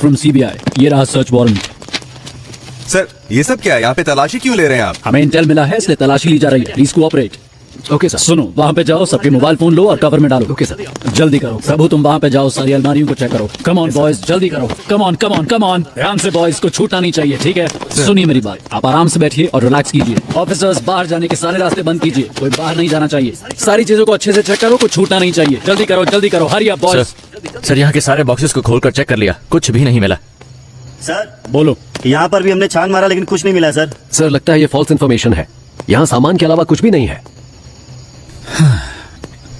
From CBI. ये रहा search warrant. Sir ये सब क्या है? यहाँ पे तलाशी क्यों ले रहे हैं आप? हमें इंटेल मिला है इसलिए तलाशी ली जा रही है। Please cooperate. Okay sir. सुनो, वहाँ पे जाओ, सबके मोबाइल फोन लो और कवर में डालो। Okay sir. जल्दी करो प्रभु, तुम वहाँ पे जाओ, सारी अलमारियों को चेक करो। कम ऑन बॉयज, जल्दी करो। Come on come on come on. ध्यान से बॉयज, को छूटना नहीं चाहिए, ठीक है? सुनिए मेरी बात, आप आराम से बैठिए और रिलैक्स कीजिए। ऑफिसर्स, बाहर जाने के सारे रास्ते बंद कीजिए, कोई बाहर नहीं जाना चाहिए। सारी चीजों को अच्छे से चेक करो, कुछ छूटना नहीं चाहिए। जल्दी करो, हरी अप बॉयज। सर यहाँ के सारे बॉक्सेस को खोलकर चेक कर लिया, कुछ भी नहीं मिला। सर बोलो। यहाँ पर भी हमने छान मारा लेकिन कुछ नहीं मिला सर। सर लगता है ये फॉल्स इन्फॉर्मेशन है, यहाँ सामान के अलावा कुछ भी नहीं है।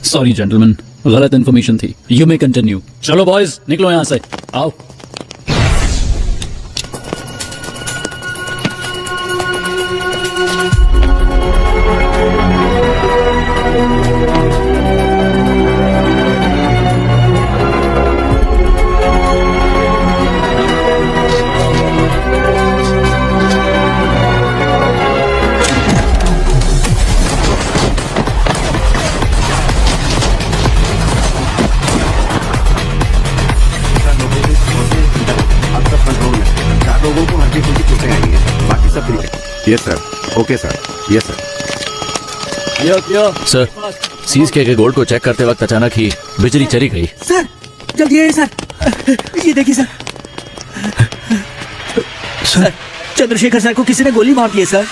सॉरी जेंटलमैन, गलत इन्फॉर्मेशन थी। You may continue. चलो बॉयज, निकलो यहाँ से, आओ। लोगों को हल्की फुल्की चोटें आई हैं, बाकी सब ठीक है। Yes sir. Okay sir. Yes sir. Sir seize किए गए गोल्ड को चेक करते वक्त अचानक ही बिजली चली गई। सर जल्दी आइए सर, ये देखिए सर। सर चंद्रशेखर सर को किसी ने गोली मार दी है सर।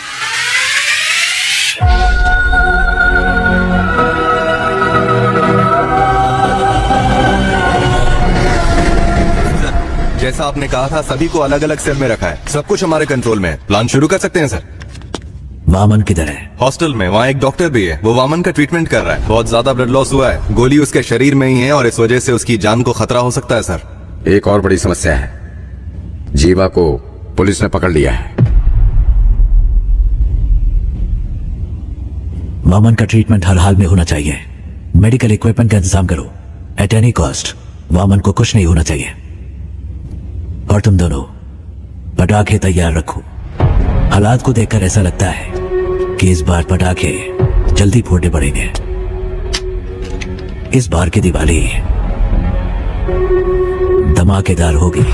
जैसा आपने कहा था, सभी को अलग अलग सेल में रखा है। सब कुछ हमारे कंट्रोल में है। प्लान शुरू कर सकते हैं सर। वामन किधर है? हॉस्टल में, वहाँ एक डॉक्टर भी है, वो वामन का ट्रीटमेंट कर रहा है। बहुत ज्यादा ब्लड लॉस हुआ है, गोली उसके शरीर में ही है और इस वजह से उसकी जान को खतरा हो सकता है सर। एक और बड़ी समस्या है, जीवा को पुलिस ने पकड़ लिया है। वामन का ट्रीटमेंट हर हाल में होना चाहिए। मेडिकल इक्विपमेंट का इंतजाम करो एट एनी कॉस्ट। वामन को कुछ नहीं होना चाहिए। और तुम दोनों पटाखे तैयार रखो। हालात को देखकर ऐसा लगता है कि इस बार पटाखे जल्दी फोड़ने पड़ेंगे। इस बार की दिवाली धमाकेदार होगी।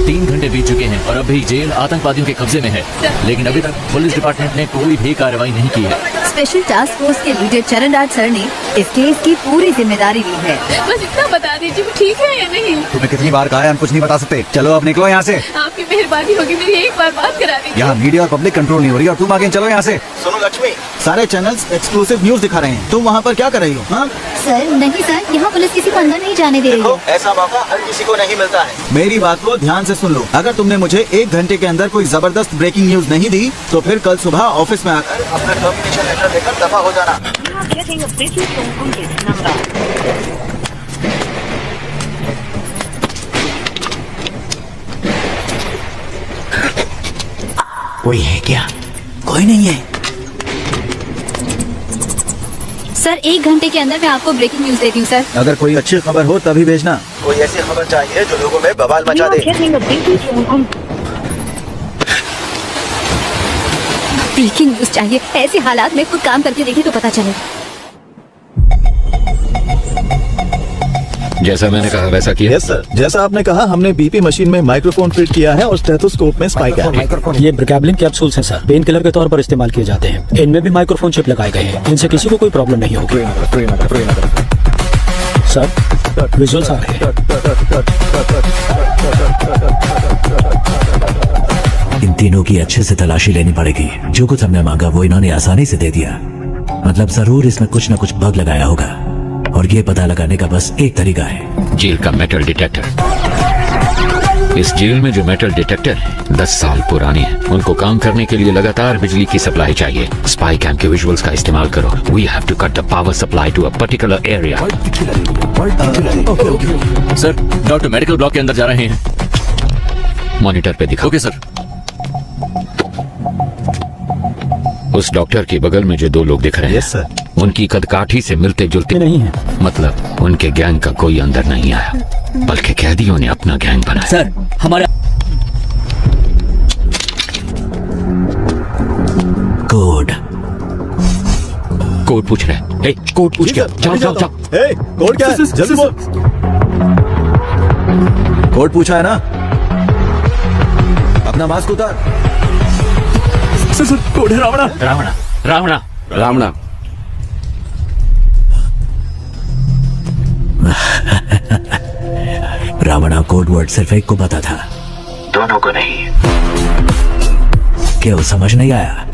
3 घंटे बीत चुके हैं और अभी जेल आतंकवादियों के कब्जे में है, लेकिन अभी तक पुलिस डिपार्टमेंट ने कोई भी कार्रवाई नहीं की है। स्पेशल टास्क फोर्स के लीडर चरण राज सर ने इस केस की पूरी जिम्मेदारी ली है। बस इतना बता दीजिए वो ठीक है या नहीं। तुम्हें कितनी बार कहा है, हम कुछ नहीं बता सकते। चलो अब निकलो यहाँ से। आपकी मेहरबानी होगी, मेरी एक बार बात करा दीजिए। यहाँ मीडिया और पब्लिक कंट्रोल नहीं हो रही और तुम आगे चलो यहाँ से। सुनो लक्ष्मी, सारे चैनल्स एक्सक्लूसिव न्यूज दिखा रहे हैं, तुम वहाँ पर क्या कर रही हो? हाँ सर नहीं सर, यहाँ पुलिस किसी को अंदर नहीं जाने दे रही है। ऐसा मौका हर किसी को नहीं मिलता है। मेरी बात को ध्यान से सुन लो। अगर तुमने मुझे 1 घंटे के अंदर कोई जबरदस्त ब्रेकिंग न्यूज नहीं दी तो फिर कल सुबह ऑफिस में आकर अपना टर्मिनेशन लेटर लेकर दफा हो जाना। कोई है क्या? कोई नहीं है सर। 1 घंटे के अंदर मैं आपको ब्रेकिंग न्यूज देती हूँ सर। अगर कोई अच्छी खबर हो तभी भेजना। कोई ऐसी खबर चाहिए जो लोगों में बवाल मचा दे। ब्रेकिंग न्यूज चाहिए। ऐसे हालात में खुद काम करके देखिए तो पता चले। जैसा मैंने कहा वैसा किया। यस सर, जैसा आपने कहा हमने बीपी मशीन में माइक्रोफोन फिट किया है और स्टेथोस्कोप में स्पाइक है। ये ब्रिकैबलिन कैप्सूल्स हैं सर, पेन किलर के तौर पर इस्तेमाल किए जाते हैं। इनमें भी माइक्रोफोन चिप लगाए गए हैं, इनसे किसी को कोई प्रॉब्लम नहीं होगी। सर विजुअल्स आ रहे हैं। इन तीनों की अच्छे से तलाशी लेनी पड़ेगी। जो कुछ हमने मांगा वो इन्होंने आसानी से दे दिया। मतलब जरूर इसमें कुछ न कुछ बग लगाया होगा और ये पता लगाने का बस एक तरीका है, जेल का मेटल डिटेक्टर। इस जेल में जो मेटल डिटेक्टर है 10 साल पुरानी है। उनको काम करने के लिए लगातार बिजली की सप्लाई चाहिए। स्पाई कैम के विजुअल्स का इस्तेमाल करो। We have to cut the power supply to a particular area. Sir doctor medical block के अंदर जा रहे हैं। मॉनिटर पे दिखा। Okay sir. उस डॉक्टर के बगल में जो 2 लोग दिख रहे हैं, यस सर, उनकी कदकाठी से मिलते जुलते नहीं है। मतलब उनके गैंग का कोई अंदर नहीं आया, बल्कि कैदियों ने अपना गैंग बनाया। सर हमारा कोड कोड पूछ रहे हैं। ए, कोड पूछ क्या? जाओ जाओ जाओ। कोड क्या है? जल्दी बोल। कोड पूछा है ना? अपना मास्क उतार। सर कोड है रावणा। रावणा रावणा रावणा रावणा कोड वर्ड सिर्फ एक को पता था, दोनों को नहीं। क्यों समझ नहीं आया?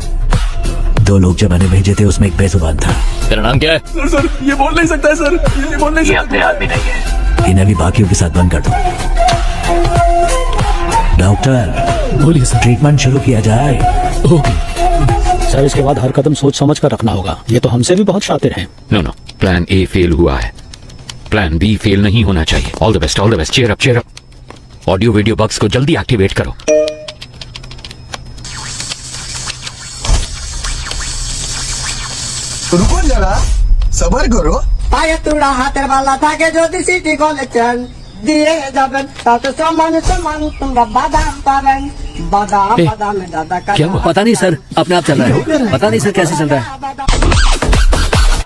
2 लोग जब मैंने भेजे थे उसमें एक बेजुबान था। तेरा नाम क्या है? सर ये बोल नहीं सकता है सर, ये बोल नहीं ये सकता। अपने आदमी नहीं है। इन्हें भी बाकियों के साथ बंद कर दो। डॉक्टर बोलिए सर। ट्रीटमेंट शुरू किया जाए। ओके सर, इसके बाद हर कदम सोच समझ कर रखना होगा। ये तो हमसे भी बहुत शातिर हैं। नो, प्लान ए फेल हुआ है, प्लान बी फेल नहीं होना चाहिए। All the best, all the best. Cheer up. Audio video bugs को जल्दी एक्टिवेट करो। रुको जरा, सबर करो। পায়ে তোরা হাতের বালা থাকে যদি সিটি কলেছেন দিয়ে যাবেন তাতে সমান সমান তোমরা বাদাম পাবেন বাদাম বাদামে দাদা क्या हुआ? पता नहीं सर, अपने आप चल रहा है। पता नहीं सर कैसे चल रहा है।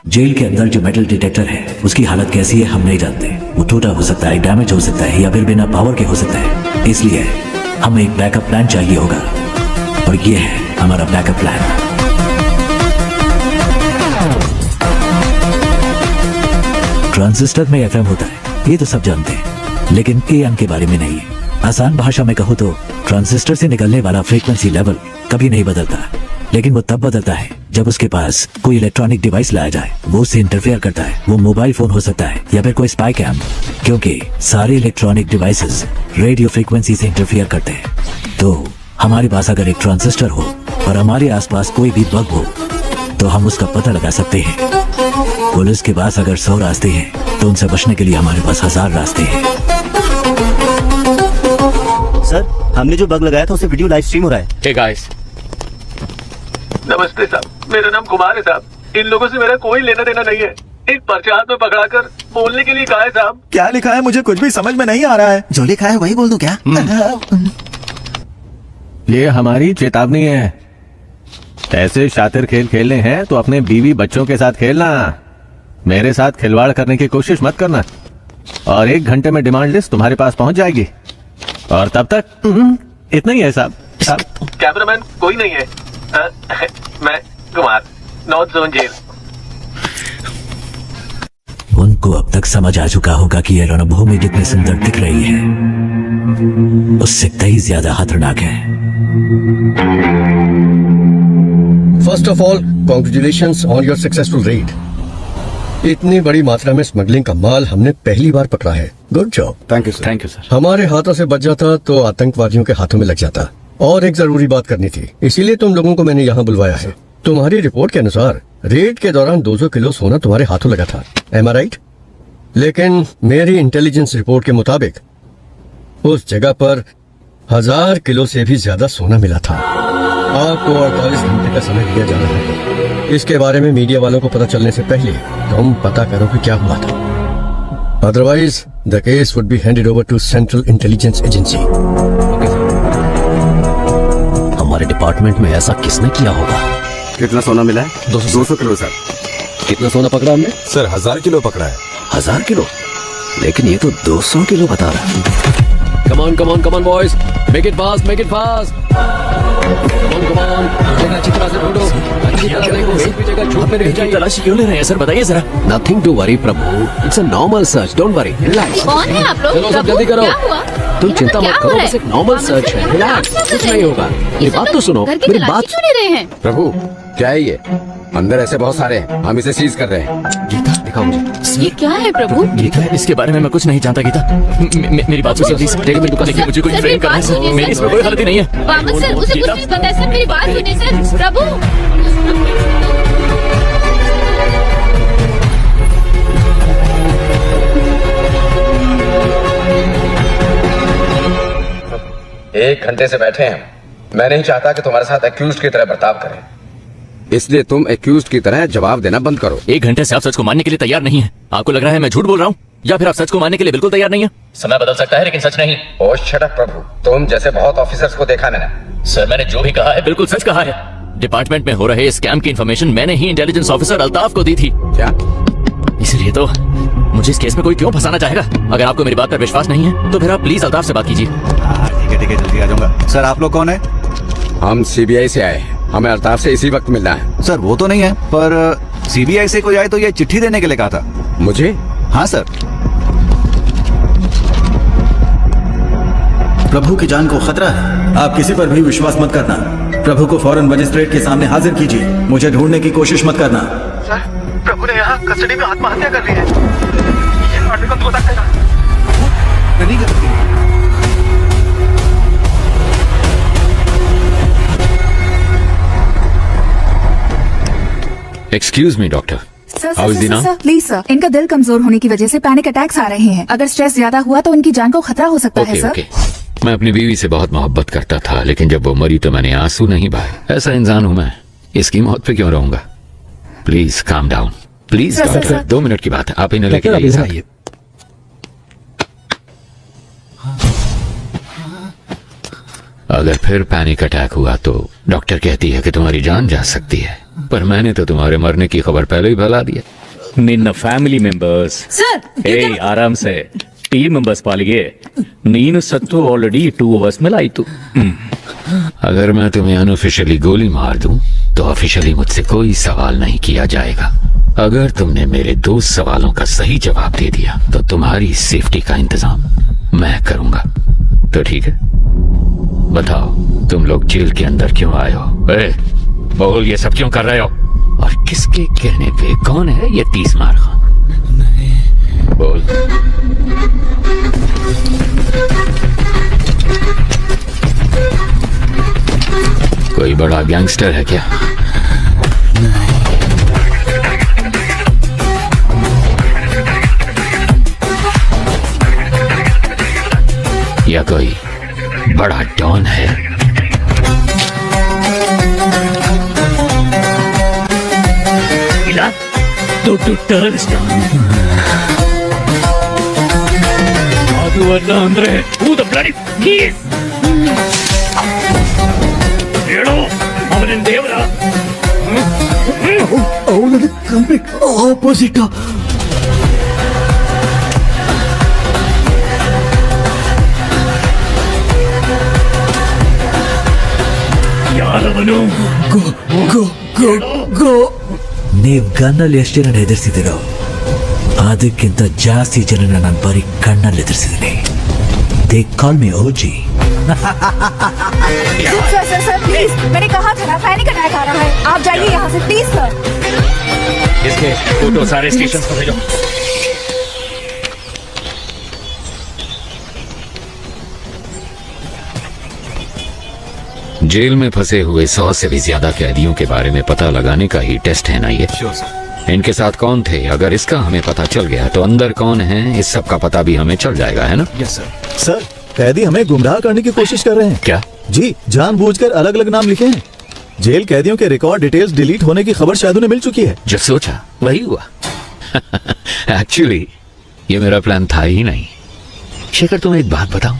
जेल के अंदर जो मेटल डिटेक्टर है उसकी हालत कैसी है हम नहीं जानते। वो टूटा हो सकता है, डैमेज हो सकता है, या फिर बिना पावर के हो सकता है। इसलिए हमें एक बैकअप प्लान चाहिए होगा, और ये है हमारा बैकअप प्लान। ट्रांजिस्टर में एफएम होता है, ये तो सब जानते हैं, लेकिन एएम के बारे में नहीं। आसान भाषा में कहूँ तो ट्रांजिस्टर से निकलने वाला फ्रीक्वेंसी लेवल कभी नहीं बदलता, लेकिन वो तब बदलता है जब उसके पास कोई इलेक्ट्रॉनिक डिवाइस लाया जाए, वो उससे इंटरफेयर करता है। वो मोबाइल फोन हो सकता है या फिर कोई स्पाई कैम, क्योंकि सारे इलेक्ट्रॉनिक डिवाइसेस रेडियो फ्रीक्वेंसी से इंटरफेयर करते हैं। तो हमारे पास अगर एक ट्रांजिस्टर हो और हमारे आसपास कोई भी बग हो तो हम उसका पता लगा सकते हैं। पुलिस के पास अगर 100 रास्ते हैं तो उनसे बचने के लिए हमारे पास 1000 रास्ते हैं। सर हमने जो बग लगाया था उसे वीडियो लाइव स्ट्रीम हो रहा है। हे गाइस, नमस्ते साहब, मेरा नाम कुमार है साहब। इन लोगों से मेरा कोई लेना देना नहीं है। एक पर्चा हाथ में पकड़ाकर बोलने के लिए कहा है साहब। क्या लिखा है मुझे कुछ भी समझ में नहीं आ रहा है। जो लिखा है वही बोल दूं क्या? ये हमारी चेतावनी है। ऐसे शातिर खेल खेलने हैं तो अपने बीवी बच्चों के साथ खेलना, मेरे साथ खिलवाड़ करने की कोशिश मत करना। और 1 घंटे में डिमांड लिस्ट तुम्हारे पास पहुंच जाएगी, और तब तक इतना ही है साहब। कैमरामैन कोई नहीं है। मैं कुमार, नॉर्थ जोन जेल। उनको अब तक समझ आ चुका होगा कि ये रणभूमि जितनी सुंदर दिख रही है उससे कई ज्यादा खतरनाक है। First of all congratulations on your successful red. इतनी बड़ी मात्रा में स्मगलिंग का माल हमने पहली बार पकड़ा है। Good job. Thank you sir. Thank you sir. हमारे हाथों से बच जाता तो आतंकवादियों के हाथों में लग जाता। और एक जरूरी बात करनी थी, इसीलिए तुम लोगों को मैंने यहाँ बुलवाया है। तुम्हारी रिपोर्ट के अनुसार रेड के दौरान 200 किलो सोना तुम्हारे हाथों लगा था। एम आई राइट? लेकिन मेरी इंटेलिजेंस रिपोर्ट के मुताबिक उस जगह पर 1000 किलो से भी ज्यादा सोना मिला था। आपको 48 घंटे का समय दिया जा रहा है। इसके बारे में मीडिया वालों को पता चलने से पहले तुम पता करो कि क्या हुआ था। Otherwise the case would be handed over to Central Intelligence Agency. हमारे डिपार्टमेंट में ऐसा किसने किया होगा? कितना सोना मिला है? 200 किलो सर। कितना सोना पकड़ा हमने? सर 1000 किलो पकड़ा है। 1000 किलो? लेकिन ये तो 200 किलो बता रहा है। Come on boys, make it fast, make it fast. Come on, जगह अच्छी तरह से ढूंढो, अच्छी तरह से देखो, एक भी जगह छूट में नहीं जाए। तलाशी क्यों ले रहे हैं सर, बताइए जरा। Nothing to worry Prabhu, it's a normal search, don't worry, relax. कौन है आप लोग? चलो सब प्रभु, जल्दी करो। क्या हुआ? तुम यहाँ चिंता पर मत क्या करो, हो रहा बस है? एक नॉर्मल सर्च है, रिलैक्स, कुछ नहीं होगा। मेरी बात तो सुनो, घर की मेरी तलाशी बात। क्यों ले रहे हैं? प्रभु क्या है ये? अंदर ऐसे बहुत सारे हैं, हम इसे सीज कर रहे हैं। गीता दिखाओ मुझे। ये क्या है प्रभु? गीता, इसके बारे में मैं कुछ नहीं जानता। गीता मेरी बात सुनिए प्लीज। टेक मिनट, देखिए मुझे कोई सर, फ्रेम करना है मेरी बात सर, मेरी इसमें कोई गलती नहीं है। वामन सर, मुझे कुछ नहीं पता है सर, मेरी बात सुनिए सर। प्रभु, एक घंटे से बैठे हैं। मैं नहीं चाहता कि तुम्हारे साथ एक्यूज्ड की तरह बर्ताव करें, इसलिए तुम एक्यूज्ड की तरह जवाब देना बंद करो। 1 घंटे से आप सच को मानने के लिए तैयार नहीं है। आपको लग रहा है मैं झूठ बोल रहा हूँ, या फिर आप सच को मानने के लिए बिल्कुल तैयार नहीं है? समय बदल सकता है लेकिन सच नहीं। ओ शट अप प्रभु, तुम जैसे बहुत ऑफिसर्स को देखा मैंने। सर मैंने जो भी कहा है बिल्कुल सच कहा है। डिपार्टमेंट में हो रहे स्कैम की इंफॉर्मेशन मैंने ही इंटेलिजेंस ऑफिसर अल्ताफ को दी थी। क्या? इसलिए तो मुझे इस केस में कोई क्यों फंसाना चाहेगा? अगर आपको मेरी बात पर विश्वास नहीं है तो फिर आप प्लीज अल्ताफ से बात कीजिए। ठीक है जल्दी आ जाऊंगा। सर आप लोग कौन है? हम सीबीआई से आए हैं, हमें अल्ताफ से इसी वक्त मिलना है। सर वो तो नहीं है, पर सीबीआई से कोई आए तो ये चिट्ठी देने के लिए कहा था मुझे। हाँ सर। प्रभु की जान को खतरा है, आप किसी पर भी विश्वास मत करना। प्रभु को फौरन मजिस्ट्रेट के सामने हाजिर कीजिए, मुझे ढूंढने की कोशिश मत करना। सर प्रभु ने यहाँ कस्टडी में आत्महत्या कर ली है। ये आर्टिकल तो बताता है। Excuse me doctor, how is the now? Please sir, इनका दिल कमजोर होने की वजह से पैनिक अटैक्स आ रहे हैं। अगर स्ट्रेस ज्यादा हुआ तो उनकी जान को खतरा हो सकता है सर। ओके, मैं अपनी बीवी से बहुत मोहब्बत करता था, लेकिन जब वो मरी तो मैंने आंसू नहीं बहाए। ऐसा इंसान हूं मैं, इसकी मौत पे क्यों रहूंगा? Please calm down, please doctor. 2 minute की बात है, आप इन्हें लेके जाइए। अगर फिर पैनिक अटैक हुआ तो डॉक्टर कहती है कि तुम्हारी जान जा सकती है, पर मैंने तो तुम्हारे मरने की खबर पहले ही फैला दी है। ನಿನ್ನ ಫ್ಯಾಮಿಲಿ ಮೆಂಬರ್ಸ್ ಆರಾಮ್ ಸೆ ಟೀಮ್ ಮೆಂಬರ್ಸ್ ಪಾಲಿಗೆ ನೀನು ಸತ್ತು ಆಲ್ರೆಡಿ 2 ಅವರ್ಸ್ ಮೇಲೆ ಆಯ್ತು। अगर मैं तुम्हें अनऑफिशियली गोली मार दूं तो ऑफिशियली मुझसे कोई सवाल नहीं किया जाएगा। अगर तुमने मेरे 2 सवालों का सही जवाब दे दिया तो तुम्हारी सेफ्टी का इंतजाम मैं करूंगा। तो ठीक है, बताओ तुम लोग जेल के अंदर क्यों आए हो? बोल, ये सब क्यों कर रहे हो? और किसके कहने पे? कौन है ये 30 मार खान? बोल। कोई बड़ा गैंगस्टर है क्या? या कोई बड़ा डॉन है? ದೊಡ್ಡ ಟೆರರಿಸ್ಟ್ ಅದು ಅಲ್ಲ ಅಂದ್ರೆ ಹೂ ದ ಬ್ಲಡಿ ಕೀಸ್ ಹೇಳೋ, ಅವನಿನ್ ದೇವರ? ಅವನದು ಕಂಪ್ಲೀಟ್ ಆಪೋಸಿಟ್. ಯಾರವನು? ನೀವು ಗನ್ನಲ್ಲಿ ಎಷ್ಟು ಜನ ಹೆದರ್ಸಿದ್ದೀರೋ ಅದಕ್ಕಿಂತ ಜಾಸ್ತಿ ಜನನ ನಾನು ಬರೀ ಕಣ್ಣಲ್ಲಿ ಹೆದರ್ಸಿದ್ದೀನಿ. They call me OG. Sir please, मैंने कहा था ना पैनिक अटैक आ रहा है, आप जाइए यहाँ से प्लीज सर। इसके फोटो सारे स्टेशन पर भेजो। जेल में फंसे हुए 100 से भी ज्यादा कैदियों के बारे में पता लगाने का ही टेस्ट है ना ये? इनके साथ कौन थे? अगर इसका हमें पता चल गया तो अंदर कौन है इस सब का पता भी हमें चल जाएगा, है ना? Yes sir. सर कैदी हमें गुमराह करने की कोशिश कर रहे हैं। क्या? जी, जानबूझकर अलग अलग नाम लिखे हैं। जेल कैदियों के रिकॉर्ड डिटेल्स डिलीट होने की खबर शायद उन्हें मिल चुकी है। जो सोचा वही हुआ। एक्चुअली ये मेरा प्लान था ही नहीं। शेखर, तुम्हें एक बात बताऊं,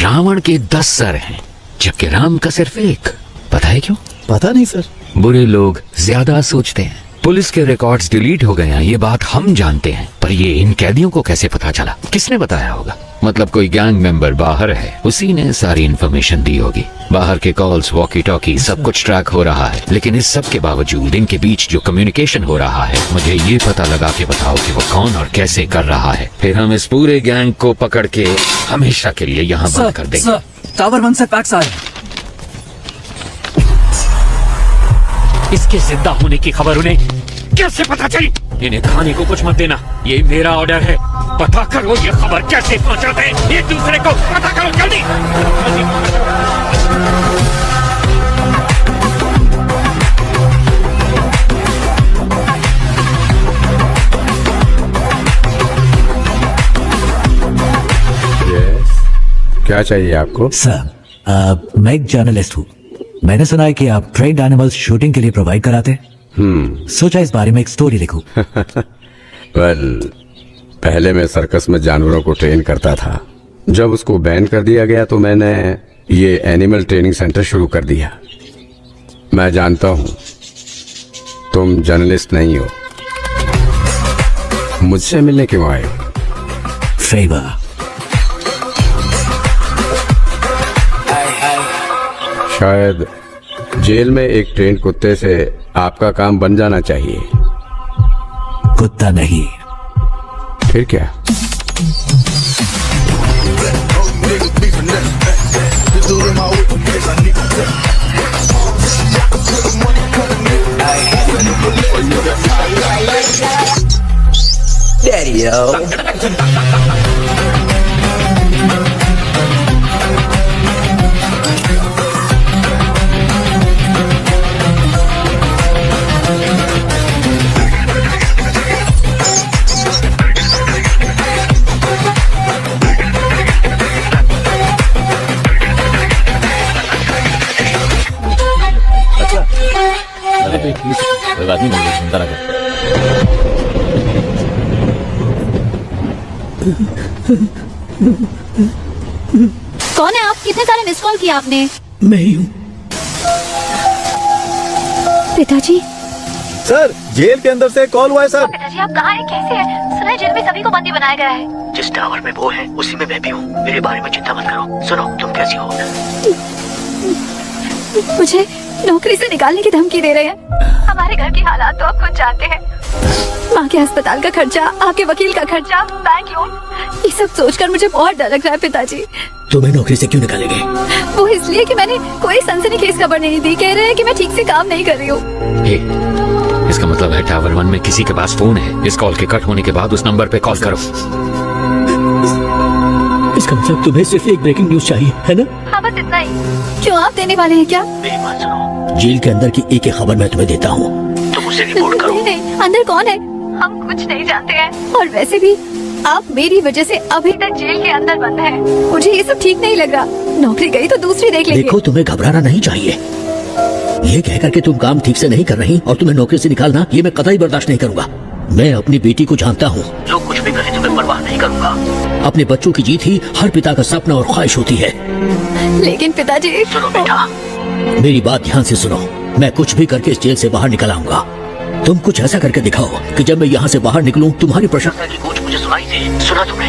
रावण के 10 सर हैं जबकि राम का सिर्फ 1। पता है क्यों? पता नहीं सर। बुरे लोग ज्यादा सोचते हैं। पुलिस के रिकॉर्ड्स डिलीट हो गए हैं, ये बात हम जानते हैं, पर ये इन कैदियों को कैसे पता चला? किसने बताया होगा? मतलब कोई गैंग मेंबर बाहर है, उसी ने सारी इंफॉर्मेशन दी होगी। बाहर के कॉल्स, वॉकी टॉकी, सब कुछ ट्रैक हो रहा है, लेकिन इस सब के बावजूद इनके बीच जो कम्युनिकेशन हो रहा है, मुझे ये पता लगा के बताओ कि वो कौन और कैसे कर रहा है। फिर हम इस पूरे गैंग को पकड़ के हमेशा के लिए यहाँ बंद कर देंगे। टावर 1 से फैक्स आए। इसके जिंदा होने की खबर उन्हें कैसे पता चली? इन्हें खाने को कुछ मत देना, ये मेरा ऑर्डर है। पता करो ये खबर कैसे पहुंचाते हैं एक दूसरे को, पता करो जल्दी। क्या चाहिए आपको? सर, मैं एक जर्नलिस्ट हूँ। मैंने सुना है कि आप ट्रेंड एनिमल्स शूटिंग के लिए प्रोवाइड कराते हैं। सोचा इस बारे में एक स्टोरी लिखूं। वेल, पहले मैं सर्कस में जानवरों को ट्रेन करता था। जब उसको बैन कर दिया गया तो मैंने ये एनिमल ट्रेनिंग सेंटर शुरू कर दिया। मैं जानता हूं तुम जर्नलिस्ट नहीं हो, मुझसे मिलने क्यों आए? फेवर। शायद जेल में एक ट्रेंड कुत्ते से आपका काम बन जाना चाहिए। कुत्ता नहीं। फिर क्या? कोई बात नहीं, चिंता ना कर। कौन है आप? कितने सारे मिस कॉल किए आपने? मैं ही हूँ। पिताजी। सर, जेल के अंदर से कॉल हुआ है सर। पिताजी आप कहाँ हैं? कैसे हैं? सुना है जेल में सभी को बंदी बनाया गया है। जिस टावर में वो है उसी में मैं भी हूँ। मेरे बारे में चिंता मत करो। सुनो, तुम कैसी हो? मुझे नौकरी से निकालने की धमकी दे रहे हैं। हमारे घर की हालात तो आप खुद जानते हैं। माँ के अस्पताल का खर्चा, आपके वकील का खर्चा, बैंक लोन, ये सब सोचकर मुझे बहुत डर लग रहा है पिताजी। तुम्हें नौकरी से क्यों निकालेंगे? वो इसलिए कि मैंने कोई सनसनीखेज खबर नहीं दी। कह रहे हैं कि मैं ठीक से काम नहीं कर रही हूँ। इसका मतलब है टावर 1 में किसी के पास फोन है। इस कॉल के कट होने के बाद उस नंबर पे कॉल करो। इसका मतलब तुम्हें सिर्फ एक ब्रेकिंग न्यूज चाहिए, है ना? हाँ बस इतना ही। क्यों आप देने वाले हैं क्या? मेरी बात सुनो, जेल के अंदर की एक एक खबर मैं तुम्हें देता हूँ, तुम उसे रिपोर्ट करो। नहीं, अंदर कौन है? हम कुछ नहीं जानते हैं। और वैसे भी आप मेरी वजह से अभी तक जेल के अंदर बंद हैं। मुझे ये सब ठीक नहीं लग रहा। नौकरी गई तो दूसरी देख लेंगे। देखो, तुम्हें घबराना नहीं चाहिए। ये कहकर के तुम काम ठीक से नहीं कर रही और तुम्हें नौकरी से निकालना, ये मैं कतई बर्दाश्त नहीं करूंगा। मैं अपनी बेटी को जानता हूँ। लोग कुछ भी करें तुम्हें परवाह नहीं करूंगा। अपने बच्चों की जीत ही हर पिता का सपना और ख्वाहिश होती है। लेकिन पिताजी। सुनो बेटा, मेरी बात ध्यान से सुनो। मैं कुछ भी करके इस जेल से बाहर निकल आऊंगा। तुम कुछ ऐसा करके दिखाओ कि जब मैं यहाँ से बाहर निकलूं, तुम्हारी प्रशंसा की गूंज मुझे सुनाई दे। सुना तुमने?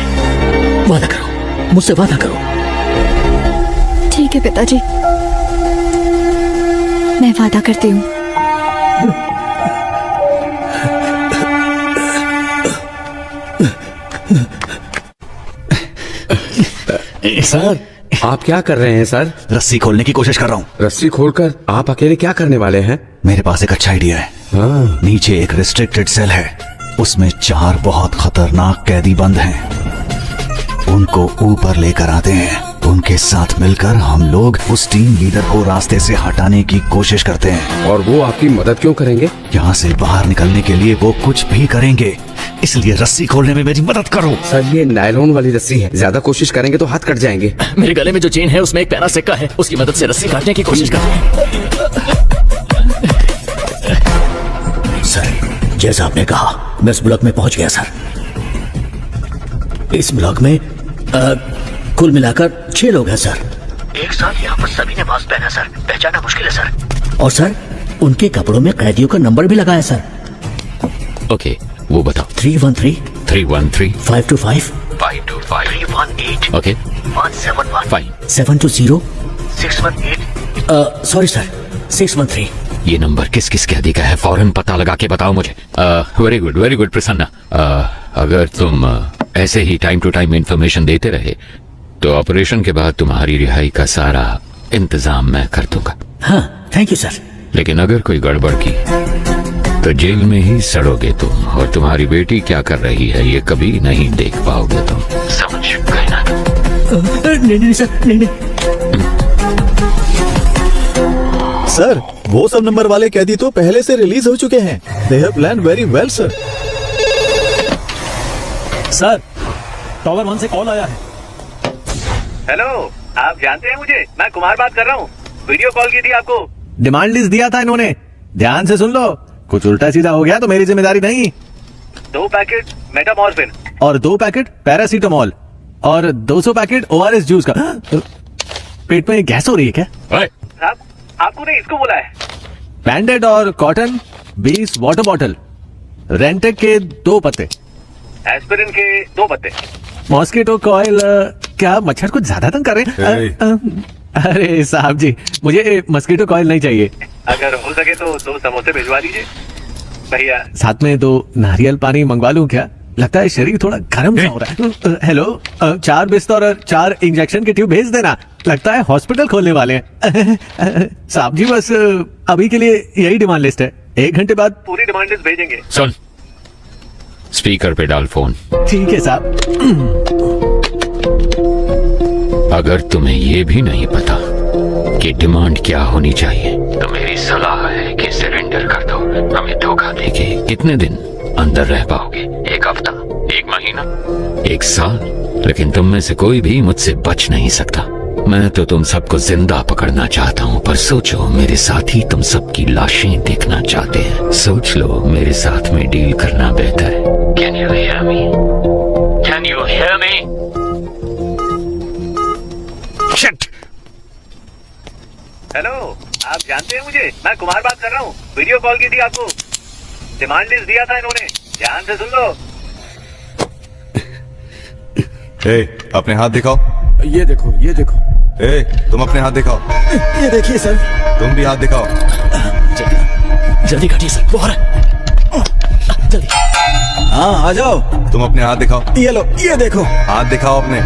वादा करो, मुझसे वादा करो। ठीक है पिताजी, मैं वादा करती हूँ। सर, आप क्या कर रहे हैं सर? रस्सी खोलने की कोशिश कर रहा हूँ। रस्सी खोलकर आप अकेले क्या करने वाले हैं? मेरे पास एक अच्छा आइडिया है। हाँ। नीचे एक रिस्ट्रिक्टेड सेल है, उसमें 4 बहुत खतरनाक कैदी बंद हैं। उनको ऊपर लेकर आते हैं। उनके साथ मिलकर हम लोग उस टीम लीडर को रास्ते से हटाने की कोशिश करते हैं। और वो आपकी मदद क्यों करेंगे? यहाँ से बाहर निकलने के लिए वो कुछ भी करेंगे, इसलिए रस्सी खोलने में मेरी मदद करो। सर, ये नायलॉन वाली रस्सी है, ज्यादा कोशिश करेंगे तो हाथ कट जाएंगे। मेरे गले में जो चेन है उसमें एक प्यारा सिक्का है, उसकी मदद से रस्सी काटने की कोशिश करते हैं। सर, जैसा आपने कहा, मैं इस ब्लॉक में पहुंच गया सर। इस ब्लॉक में कुल मिलाकर 6 लोग हैं सर। एक साथ यहाँ पर सभी ने मास्क पहना सर, पहचाना मुश्किल है सर। और सर, उनके कपड़ों में कैदियों का नंबर भी लगा है सर। ओके, वो बताओ। 313 313 525 525 318 ओके 171 720 618 सॉरी सर 613। ये नंबर किस किस कैदी का है? फौरन पता लगा के बताओ मुझे। Very good Prasanna. अगर तुम ऐसे ही टाइम टू टाइम इंफॉर्मेशन देते रहे तो ऑपरेशन के बाद तुम्हारी रिहाई का सारा इंतजाम मैं कर दूंगा। हाँ, थैंक यू सर। लेकिन अगर कोई गड़बड़ की तो जेल में ही सड़ोगे तुम, और तुम्हारी बेटी क्या कर रही है ये कभी नहीं देख पाओगे तुम। समझ गए ना? नहीं सर, नहीं। सर, वो सब नंबर वाले कैदी तो पहले से रिलीज हो चुके हैं। They have planned very well sir. Sir, tower 1 से कॉल आया है। हेलो, आप जानते हैं मुझे? मैं कुमार बात कर रहा हूँ। वीडियो कॉल की थी आपको। डिमांड लिस्ट दिया था इन्होंने, ध्यान से सुन लो। कुछ उल्टा सीधा हो गया तो मेरी जिम्मेदारी नहीं। 2 पैकेट मेटामॉर्फिन और 2 पैकेट पैरासीटामोल और 200 पैकेट ORS जूस का। पेट में गैस हो रही है क्या? साहब, आपको नहीं, इसको बोला है। बैंडेड और कॉटन 20 वाटर बॉटल, रेंटेक के 2 पत्ते। एस्पिरिन के 2 पत्ते। मॉस्किटो कॉइल क्या मच्छर कुछ ज्यादा तंग कर रहे हैं? अरे साहब जी, मुझे मस्कीटो कॉइल नहीं चाहिए। अगर हो सके तो 2 समोसे भिजवा दीजिए भैया। साथ में 2 नारियल पानी मंगवा लूं क्या? लगता है शरीर थोड़ा गर्म सा हो रहा है। हेलो, 4 बिस्तर और 4 इंजेक्शन के ट्यूब भेज देना। लगता है हॉस्पिटल खोलने वाले हैं। साहब जी बस अभी के लिए यही डिमांड लिस्ट है, 1 घंटे बाद पूरी डिमांड लिस्ट भेजेंगे। सुन, स्पीकर पे डाल फोन। ठीक है साहब। अगर तुम्हें ये भी नहीं पता कि डिमांड क्या होनी चाहिए तो मेरी सलाह है कि सरेंडर कर दो। हमें धोखा देके कितने दिन अंदर रह पाओगे? 1 हफ्ता, 1 महीना, 1 साल? लेकिन तुम में से कोई भी मुझसे बच नहीं सकता। मैं तो तुम सबको जिंदा पकड़ना चाहता हूँ, पर सोचो मेरे साथ ही तुम सबकी लाशें देखना चाहते हैं। सोच लो, मेरे साथ में डील करना बेहतर है। Can you hear me? Can you hear me? Shit! Hello, आप जानते हैं मुझे? मैं कुमार बात कर रहा हूँ। वीडियो कॉल की थी आपको, डिमांड लिस्ट दिया था इन्होंने, ध्यान से सुन लो। अपने हाथ दिखाओ। ये देखो, ये देखो। तुम अपने हाथ दिखाओ। ये देखिए सर। तुम भी हाथ दिखाओ। जल्दी काटिए सर, वो आ रहा है। जल्दी। हाँ, आ जाओ। तुम अपने हाथ दिखाओ। ये लो, ये देखो। हाथ दिखाओ अपने।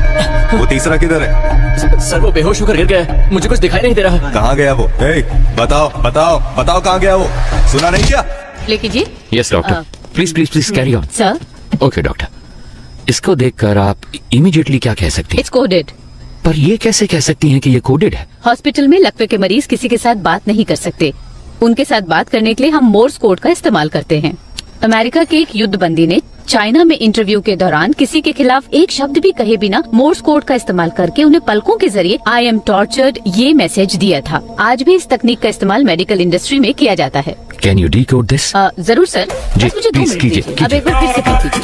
वो तीसरा किधर है? सर वो बेहोश होकर गिर गया है, मुझे कुछ दिखाई नहीं दे रहा। कहाँ गया वो? बताओ बताओ बताओ, कहाँ गया वो? सुना नहीं क्या? लेके जी। Yes doctor, please please please carry on. Sir, okay doctor, इसको देखकर आप इमीडिएटली क्या कह सकती हैं? It's coded. पर ये कैसे कह सकती हैं कि ये कोडेड है? हॉस्पिटल में लकवे के मरीज किसी के साथ बात नहीं कर सकते। उनके साथ बात करने के लिए हम मोर्स कोड का इस्तेमाल करते हैं। अमेरिका के एक युद्ध बंदी ने चाइना में इंटरव्यू के दौरान किसी के खिलाफ एक शब्द भी कहे बिना मोर्स कोड का इस्तेमाल करके उन्हें पलकों के जरिए आई एम टॉर्चर्ड ये मैसेज दिया था। आज भी इस तकनीक का इस्तेमाल मेडिकल इंडस्ट्री में किया जाता है। Can you decode this? जरूर सर। जी, बस मुझे 2 प्लीज मिनट कीजिए, दीजिए। अब एक बार फिर से कर दीजिए।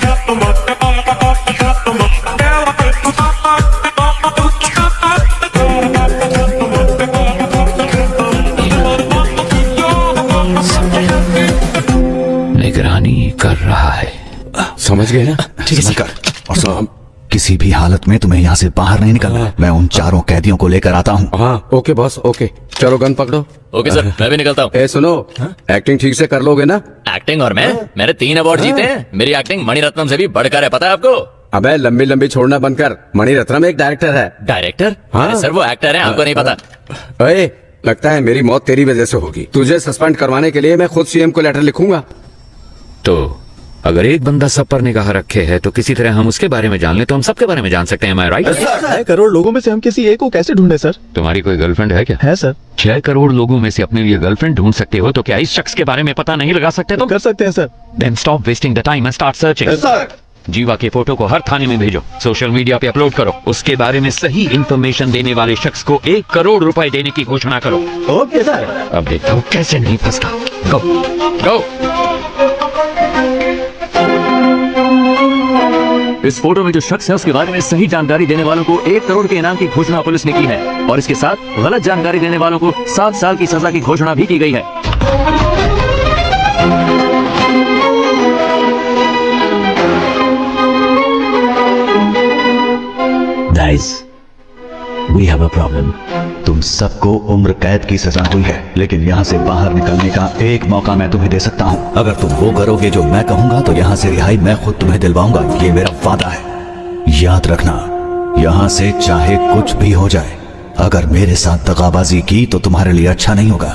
निगरानी कर रहा है। समझ गए ना? ठीक है सर। और सर, किसी भी हालत में तुम्हें यहाँ से बाहर नहीं निकलना। मैं उन 4 कैदियों को लेकर आता हूँ। हाँ, ओके बॉस, ओके। चलो गन पकड़ो। ओके सर, मैं भी निकलता हूँ। सुनो, एक्टिंग ठीक से कर लोगे ना? एक्टिंग और मैंने 3 अवार्ड जीते हैं। मेरी एक्टिंग मणिरत्नम से भी बढ़कर है, पता है आपको? अबे लंबी लंबी छोड़ना बंद कर। मणिरत्नम एक डायरेक्टर है। डायरेक्टर? हाँ। अरे सर वो एक्टर है, आपको नहीं पता। अरे लगता है मेरी मौत तेरी वजह से होगी। तुझे सस्पेंड करवाने के लिए मैं खुद सीएम को लेटर लिखूंगा। तो अगर एक बंदा सब पर निगाह रखे है तो किसी तरह हम उसके बारे में जान ले तो हम सबके बारे में जान सकते हैं। राइट? 6 करोड़ लोगों में से हम किसी एक को कैसे ढूंढे सर? तुम्हारी कोई गर्लफ्रेंड है क्या? है सर। 6 करोड़ लोगों में से अपने लिए गर्लफ्रेंड ढूंढ सकते हो तो क्या इस शख्स के बारे में पता नहीं लगा सकते तुम? कर सकते हैं sir. Then stop wasting the time and start searching. Sir. जीवा के फोटो को हर थाने में भेजो, सोशल मीडिया पे अपलोड करो, उसके बारे में सही इंफॉर्मेशन देने वाले शख्स को 1 करोड़ रुपए देने की घोषणा करो। Okay sir. अब देखता हूँ कैसे नहीं फंसता। गो गो। इस फोटो में जो शख्स है उसके बारे में सही जानकारी देने वालों को 1 करोड़ के इनाम की घोषणा पुलिस ने की है और इसके साथ गलत जानकारी देने वालों को 7 साल की सजा की घोषणा भी की गई है। Guys, we have a problem. तुम सबको उम्र कैद की सजा हुई है, लेकिन यहाँ से बाहर निकलने का एक मौका मैं तुम्हें दे सकता हूँ। अगर तुम वो करोगे जो मैं कहूँगा तो यहाँ से रिहाई मैं खुद तुम्हें दिलवाऊंगा। ये मेरा वादा है। याद रखना, यहाँ से चाहे कुछ भी हो जाए, अगर मेरे साथ दगाबाजी की तो तुम्हारे लिए अच्छा नहीं होगा।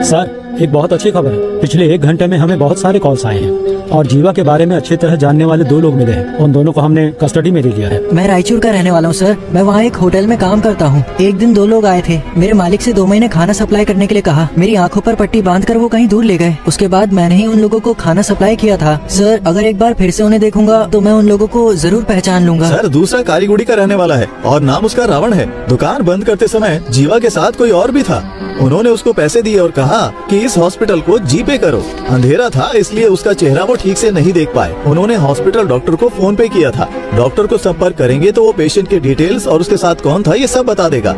सर, एक बहुत अच्छी खबर है। पिछले 1 घंटे में हमें बहुत सारे कॉल्स आए हैं और जीवा के बारे में अच्छी तरह जानने वाले 2 लोग मिले हैं। उन दोनों को हमने कस्टडी में ले लिया है। मैं रायचूर का रहने वाला हूँ सर। मैं वहाँ एक होटल में काम करता हूँ। एक दिन 2 लोग आए थे। मेरे मालिक से 2 महीने खाना सप्लाई करने के लिए कहा। मेरी आंखों पर पट्टी बांधकर वो कहीं दूर ले गए। उसके बाद मैंने ही उन लोगों को खाना सप्लाई किया था। सर, अगर एक बार फिर से उन्हें देखूंगा तो मैं उन लोगों को जरूर पहचान लूंगा। सर, दूसरा कारीगुड़ी का रहने वाला है और नाम उसका रावण है। दुकान बंद करते समय जीवा के साथ कोई और भी था। उन्होंने उसको पैसे दिए और कहा कि इस हॉस्पिटल को जीपे करो। अंधेरा था इसलिए उसका चेहरा वो ठीक से नहीं देख पाए। उन्होंने हॉस्पिटल डॉक्टर को फोन पे किया था। डॉक्टर को संपर्क करेंगे तो वो पेशेंट के डिटेल्स और उसके साथ कौन था ये सब बता देगा।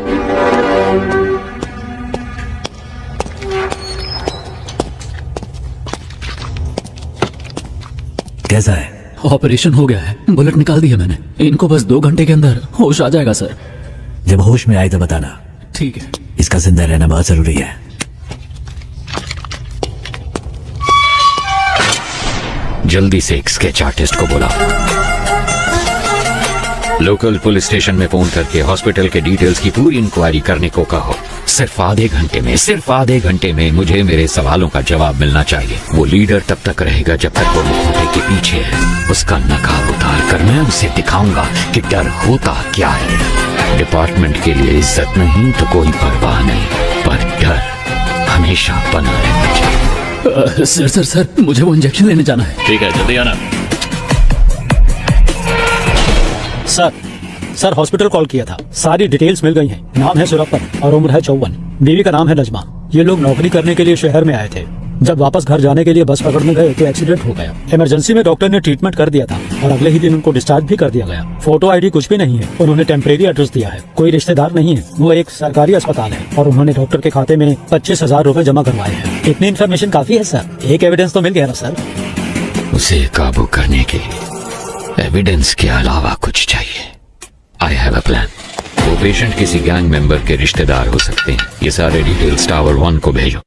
कैसा है? ऑपरेशन हो गया है, बुलेट निकाल दी है मैंने। इनको बस 2 घंटे के अंदर होश आ जाएगा सर। जब होश में आए तो बताना। ठीक है। इसका जिंदा रहना बहुत जरूरी है। जल्दी से एक स्केच आर्टिस्ट को बुलाओ। लोकल पुलिस स्टेशन में फोन करके हॉस्पिटल के डिटेल्स की पूरी इंक्वायरी करने को कहो। सिर्फ आधे घंटे में मुझे मेरे सवालों का जवाब मिलना चाहिए। वो लीडर तब तक रहेगा जब तक वो मुखौटे के पीछे है। उसका नकाब उतार कर मैं उसे दिखाऊंगा कि डर होता क्या है। डिपार्टमेंट के लिए इज्जत नहीं तो कोई परवाह नहीं, पर डर हमेशा बना रहना चाहिए। सर मुझे वो इंजेक्शन लेने जाना है। ठीक है, जल्दी आना। सर हॉस्पिटल कॉल किया था, सारी डिटेल्स मिल गई हैं। नाम है सुरप्पन और उम्र है 54। बीवी का नाम है नजमा। ये लोग नौकरी करने के लिए शहर में आए थे। जब वापस घर जाने के लिए बस पकड़ने गए तो एक्सीडेंट हो गया। इमरजेंसी में डॉक्टर ने ट्रीटमेंट कर दिया था और अगले ही दिन उनको डिस्चार्ज भी कर दिया गया। फोटो आईडी कुछ भी नहीं है। उन्होंने टेम्परेरी एड्रेस दिया है, कोई रिश्तेदार नहीं है। वो एक सरकारी अस्पताल है और उन्होंने डॉक्टर के खाते में 25,000 रुपए जमा करवाए हैं। इतनी इन्फॉर्मेशन काफी है सर, एक एविडेंस तो मिल गया ना सर। उसे काबू करने के लिए एविडेंस के अलावा कुछ चाहिए। I have a plan. वो पेशेंट किसी गैंग मेंबर के रिश्तेदार हो सकते हैं। ये सारे डिटेल्स टावर 1 को भेजो।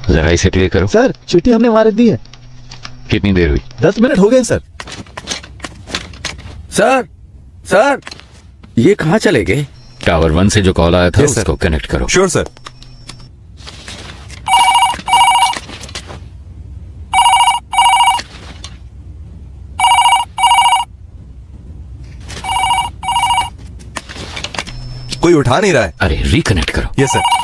जरा इसे प्ले करो। सर चिट्ठी हमने वहां रख दी है। कितनी देर हुई? 10 मिनट हो गए सर। सर ये कहाँ चले गए? टावर 1 से जो कॉल आया था उसको कनेक्ट करो। Sure sir. कोई उठा नहीं रहा है। अरे रिकनेक्ट करो। Yes sir.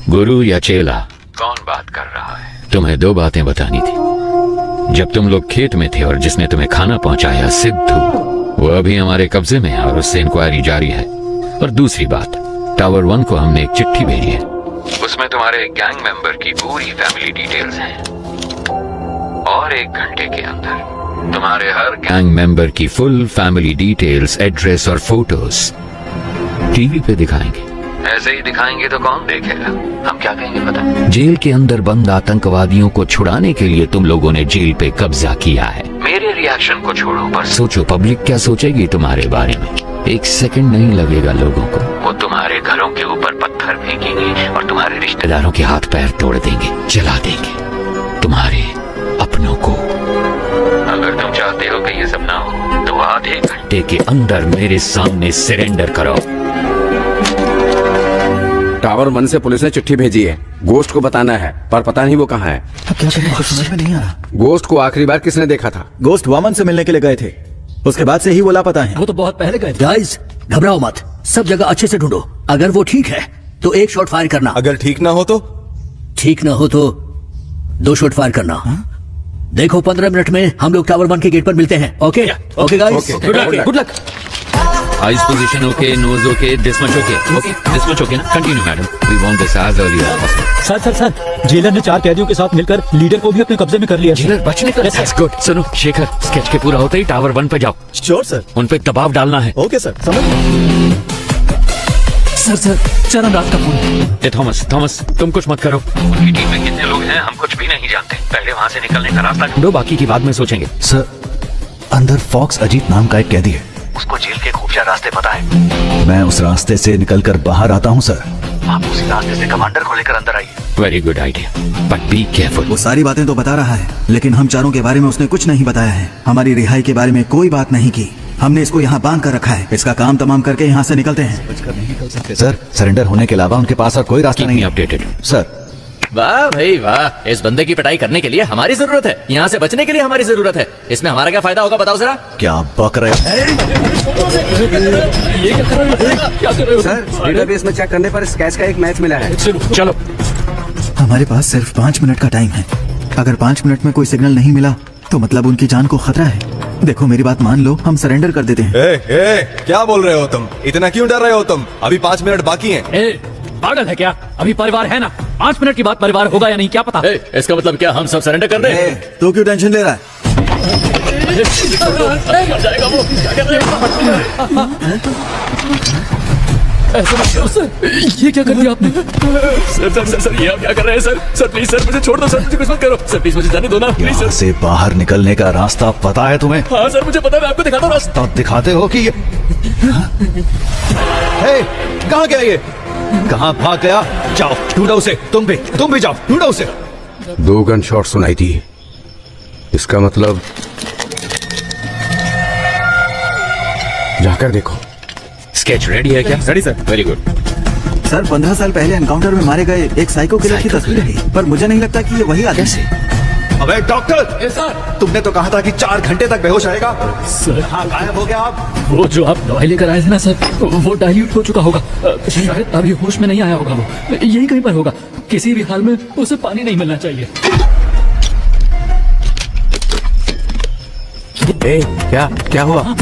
गुरु या चेला, कौन बात कर रहा है? तुम्हें 2 बातें बतानी थी। जब तुम लोग खेत में थे और जिसने तुम्हें खाना पहुंचाया सिद्धू, वो अभी हमारे कब्जे में है और उससे इंक्वायरी जारी है। और दूसरी बात, टावर 1 को हमने एक चिट्ठी भेजी है, उसमें तुम्हारे गैंग मेंबर की पूरी फैमिली डिटेल्स हैं। और 1 घंटे के अंदर तुम्हारे हर गैंग मेंबर की फुल फैमिली डिटेल्स, एड्रेस और फोटोज टीवी पे दिखाएंगे। ऐसे ही दिखाएंगे तो कौन देखेगा? हम क्या कहेंगे पता? जेल के अंदर बंद आतंकवादियों को छुड़ाने के लिए तुम लोगों ने जेल पे कब्जा किया है। मेरे रिएक्शन को छोड़ो, पर सोचो पब्लिक क्या सोचेगी तुम्हारे बारे में। 1 सेकंड नहीं लगेगा लोगों को। वो तुम्हारे घरों के ऊपर पत्थर फेंकेंगे और तुम्हारे रिश्तेदारों के हाथ पैर तोड़ देंगे, जला देंगे तुम्हारे अपनों को। अगर तुम चाहते हो कि ये सब ना हो तो आधे घंटे के अंदर मेरे सामने सरेंडर करो। टावर 1 से पुलिस ने चिट्ठी भेजी है, गोश्त को बताना है, पर पता नहीं वो कहाँ है। अब क्या करें, कुछ समझ में नहीं आ रहा। गोश्त को आखिरी बार किसने देखा था? गोश्त वामन से मिलने के लिए गए थे उसके बाद से ही वो लापता है। वो तो बहुत पहले गए थे। गाइस घबराओ मत, सब जगह अच्छे से ढूंढो। अगर वो ठीक है तो एक शॉट फायर करना, अगर ठीक ना हो तो? ठीक ना हो तो 2 शॉट फायर करना। देखो 15 मिनट में हम लोग टावर 1 के गेट पर मिलते हैं। Okay okay guys, good luck. Eyes position okay, nose okay, this much okay. Okay, this much okay ना? Continue madam. We want this as early as possible. Sir jailer ने 4 कैदियों के साथ मिलकर लीडर को भी अपने कब्जे में कर लिया। जेलर बचने का Yes, sir. That's good. सुनो शेखर, स्केच के पूरा होते ही टावर 1 पे जाओ। Sure sir. उन पे दबाव डालना है। ओके सर, समझ। सर चरण रात का फोन। ए थॉमस तुम कुछ मत करो। उनकी टीम में कितने लोग हैं हम कुछ भी नहीं जानते। पहले वहाँ से निकलने का रास्ता ढूंढो, बाकी की बाद में सोचेंगे। सर, अंदर फॉक्स अजीत नाम का एक कैदी है, उसको जेल के खुफिया रास्ते पता है। मैं उस रास्ते से निकलकर बाहर आता हूँ सर। आप उसी रास्ते से कमांडर को लेकर अंदर आइए। Very good idea, but be careful. वो सारी बातें तो बता रहा है, लेकिन हम चारों के बारे में उसने कुछ नहीं बताया है। हमारी रिहाई के बारे में कोई बात नहीं की। हमने इसको यहाँ बांध कर रखा है। इसका काम तमाम करके यहाँ से निकलते हैं। सर, सरेंडर होने के अलावा उनके पास और कोई रास्ता नहीं। Updated sir. वाह भाई वाह, इस बंदे की पिटाई करने के लिए हमारी जरूरत है, यहाँ से बचने के लिए हमारी जरूरत है। इसमें हमारा क्या फायदा होगा बताओ जरा। क्या बक रहे हो? ये क्या कर रहे हो? सर, डेटाबेस में चेक करने पर स्केच का एक मैच मिला है। चलो। हमारे पास सिर्फ 5 मिनट का टाइम है। अगर 5 मिनट में कोई सिग्नल नहीं मिला तो मतलब उनकी जान को खतरा है। देखो मेरी बात मान लो, हम सरेंडर कर देते हैं। क्या बोल रहे हो तुम? इतना क्यों डर रहे हो तुम? अभी 5 मिनट बाकी हैं। पागल है क्या? अभी परिवार है ना, 5 मिनट के बाद परिवार होगा या नहीं क्या पता। इसका मतलब क्या हम सब सरेंडर कर रहे हैं? तो क्यों टेंशन ले रहा है? जाएगा वो, क्या कर रहे हैं? ये क्या कर दिया आपने? सर ये आप क्या कर रहे हैं सर प्लीज सर मुझे छोड़ दो सर, मुझे कुछ मत करो सर, प्लीज मुझे जाने दो ना प्लीज यहाँ से बाहर निकलने का रास्ता पता है तुम्हें? हाँ सर मुझे पता है, मैं आपको दिखाता हूँ रास्ता। तो दिखाते हो कि ये कहाँ गया ये? कहाँ भाग गया? जाओ ढूंढो उसे। तुम भी जाओ ढूंढो उसे। 2 गन शॉट सुनाई थी, इसका मतलब जाकर देखो। स्केच रेडी है क्या? Ready sir. Very good. Sir 15 साल पहले एनकाउंटर में मारे गए एक साइको किलर की तस्वीर है, पर मुझे नहीं लगता कि ये वही आदमी है। अबे डॉक्टर, तुमने तो कहा था कि 4 घंटे तक बेहोश रहेगा। सर हाँ, गायब हो गया आप। वो जो आप दवाई लेकर आए थे ना सर, वो डाइल्यूट हो चुका होगा। शायद अभी होश में नहीं आया होगा। वो यही कहीं पर होगा। किसी भी हाल में उसे पानी नहीं मिलना चाहिए। क्या हुआ?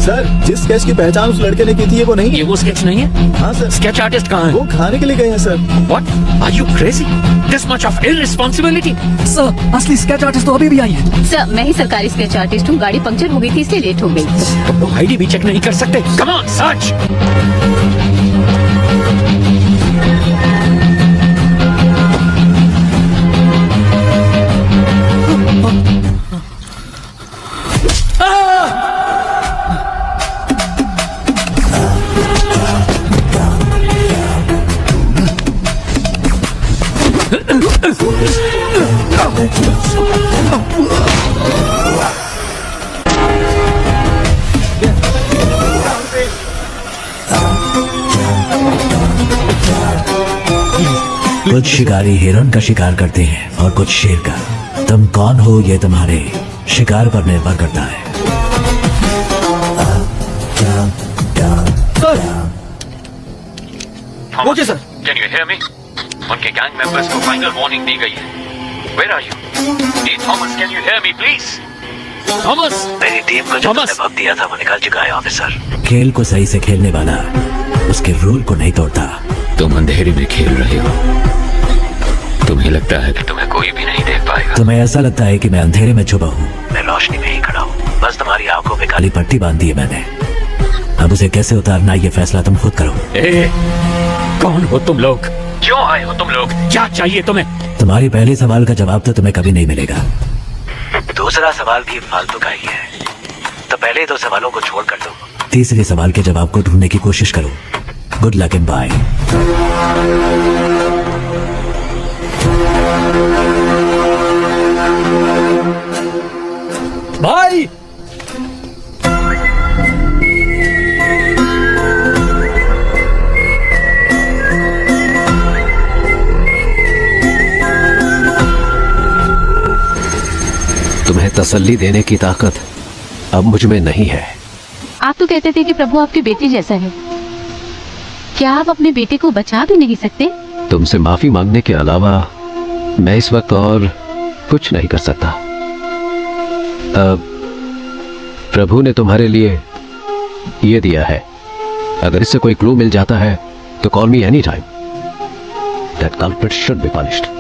सर, जिस स्केच की पहचान उस लड़के ने की थी, ये वो नहीं है। ये वो स्केच नहीं है? हाँ सर। स्केच आर्टिस्ट कहाँ है? वो खाने के लिए गए हैं sir. What? Are you crazy? This much of irresponsibility? Sir असली स्केच आर्टिस्ट तो अभी भी आई है। सर मैं ही सरकारी स्केच आर्टिस्ट हूँ, गाड़ी पंक्चर हो गई थी इसलिए लेट हो गई। तो आईडी भी चेक नहीं कर सकते? Come on, search! कुछ शिकारी हिरन का शिकार करते हैं और कुछ शेर का। तुम कौन हो ये तुम्हारे शिकार पर निर्भर करता है। Okay sir. Can you hear me? उनके गैंग मेंबर्स को फाइनल वार्निंग दी गई है। Where are you? Hey Thomas, can you hear me please? Thomas! मेरी टीम को जो तुमने वक्त दिया था वो निकल चुका है ऑफिसर। खेल को सही से खेलने वाला उसके रूल को नहीं तोड़ता। तुम अंधेरे में खेल रहे हो। तुम्हें लगता है कि तुम्हें कोई भी नहीं देख पाएगा। तुम्हें ऐसा लगता है कि मैं अंधेरे में छुपा हूँ। मैं रोशनी में ही खड़ा हूँ, बस तुम्हारी आंखों पे काली पट्टी बांध दी है मैंने। अब उसे कैसे उतारना ये फैसला तुम खुद करो। कौन हो तुम लोग? क्यों आए हो तुम लोग? क्या चाहिए तुम्हें? तुम्हारी पहले सवाल का जवाब तो तुम्हें कभी नहीं मिलेगा। दूसरा सवाल भी फालतू का ही है, तो पहले 2 सवालों को छोड़ कर दो। तीसरे सवाल के जवाब को ढूंढने की कोशिश करो। Good luck and bye. भाई तसल्ली देने की ताकत अब मुझ में नहीं है। आप तो कहते थे कि प्रभु आपके बेटे जैसा है, क्या आप अपने बेटे को बचा भी नहीं सकते? तुमसे माफी मांगने के अलावा मैं इस वक्त और कुछ नहीं कर सकता। प्रभु ने तुम्हारे लिए ये दिया है, अगर इससे कोई क्लू मिल जाता है तो call me any time. That culprit should be punished.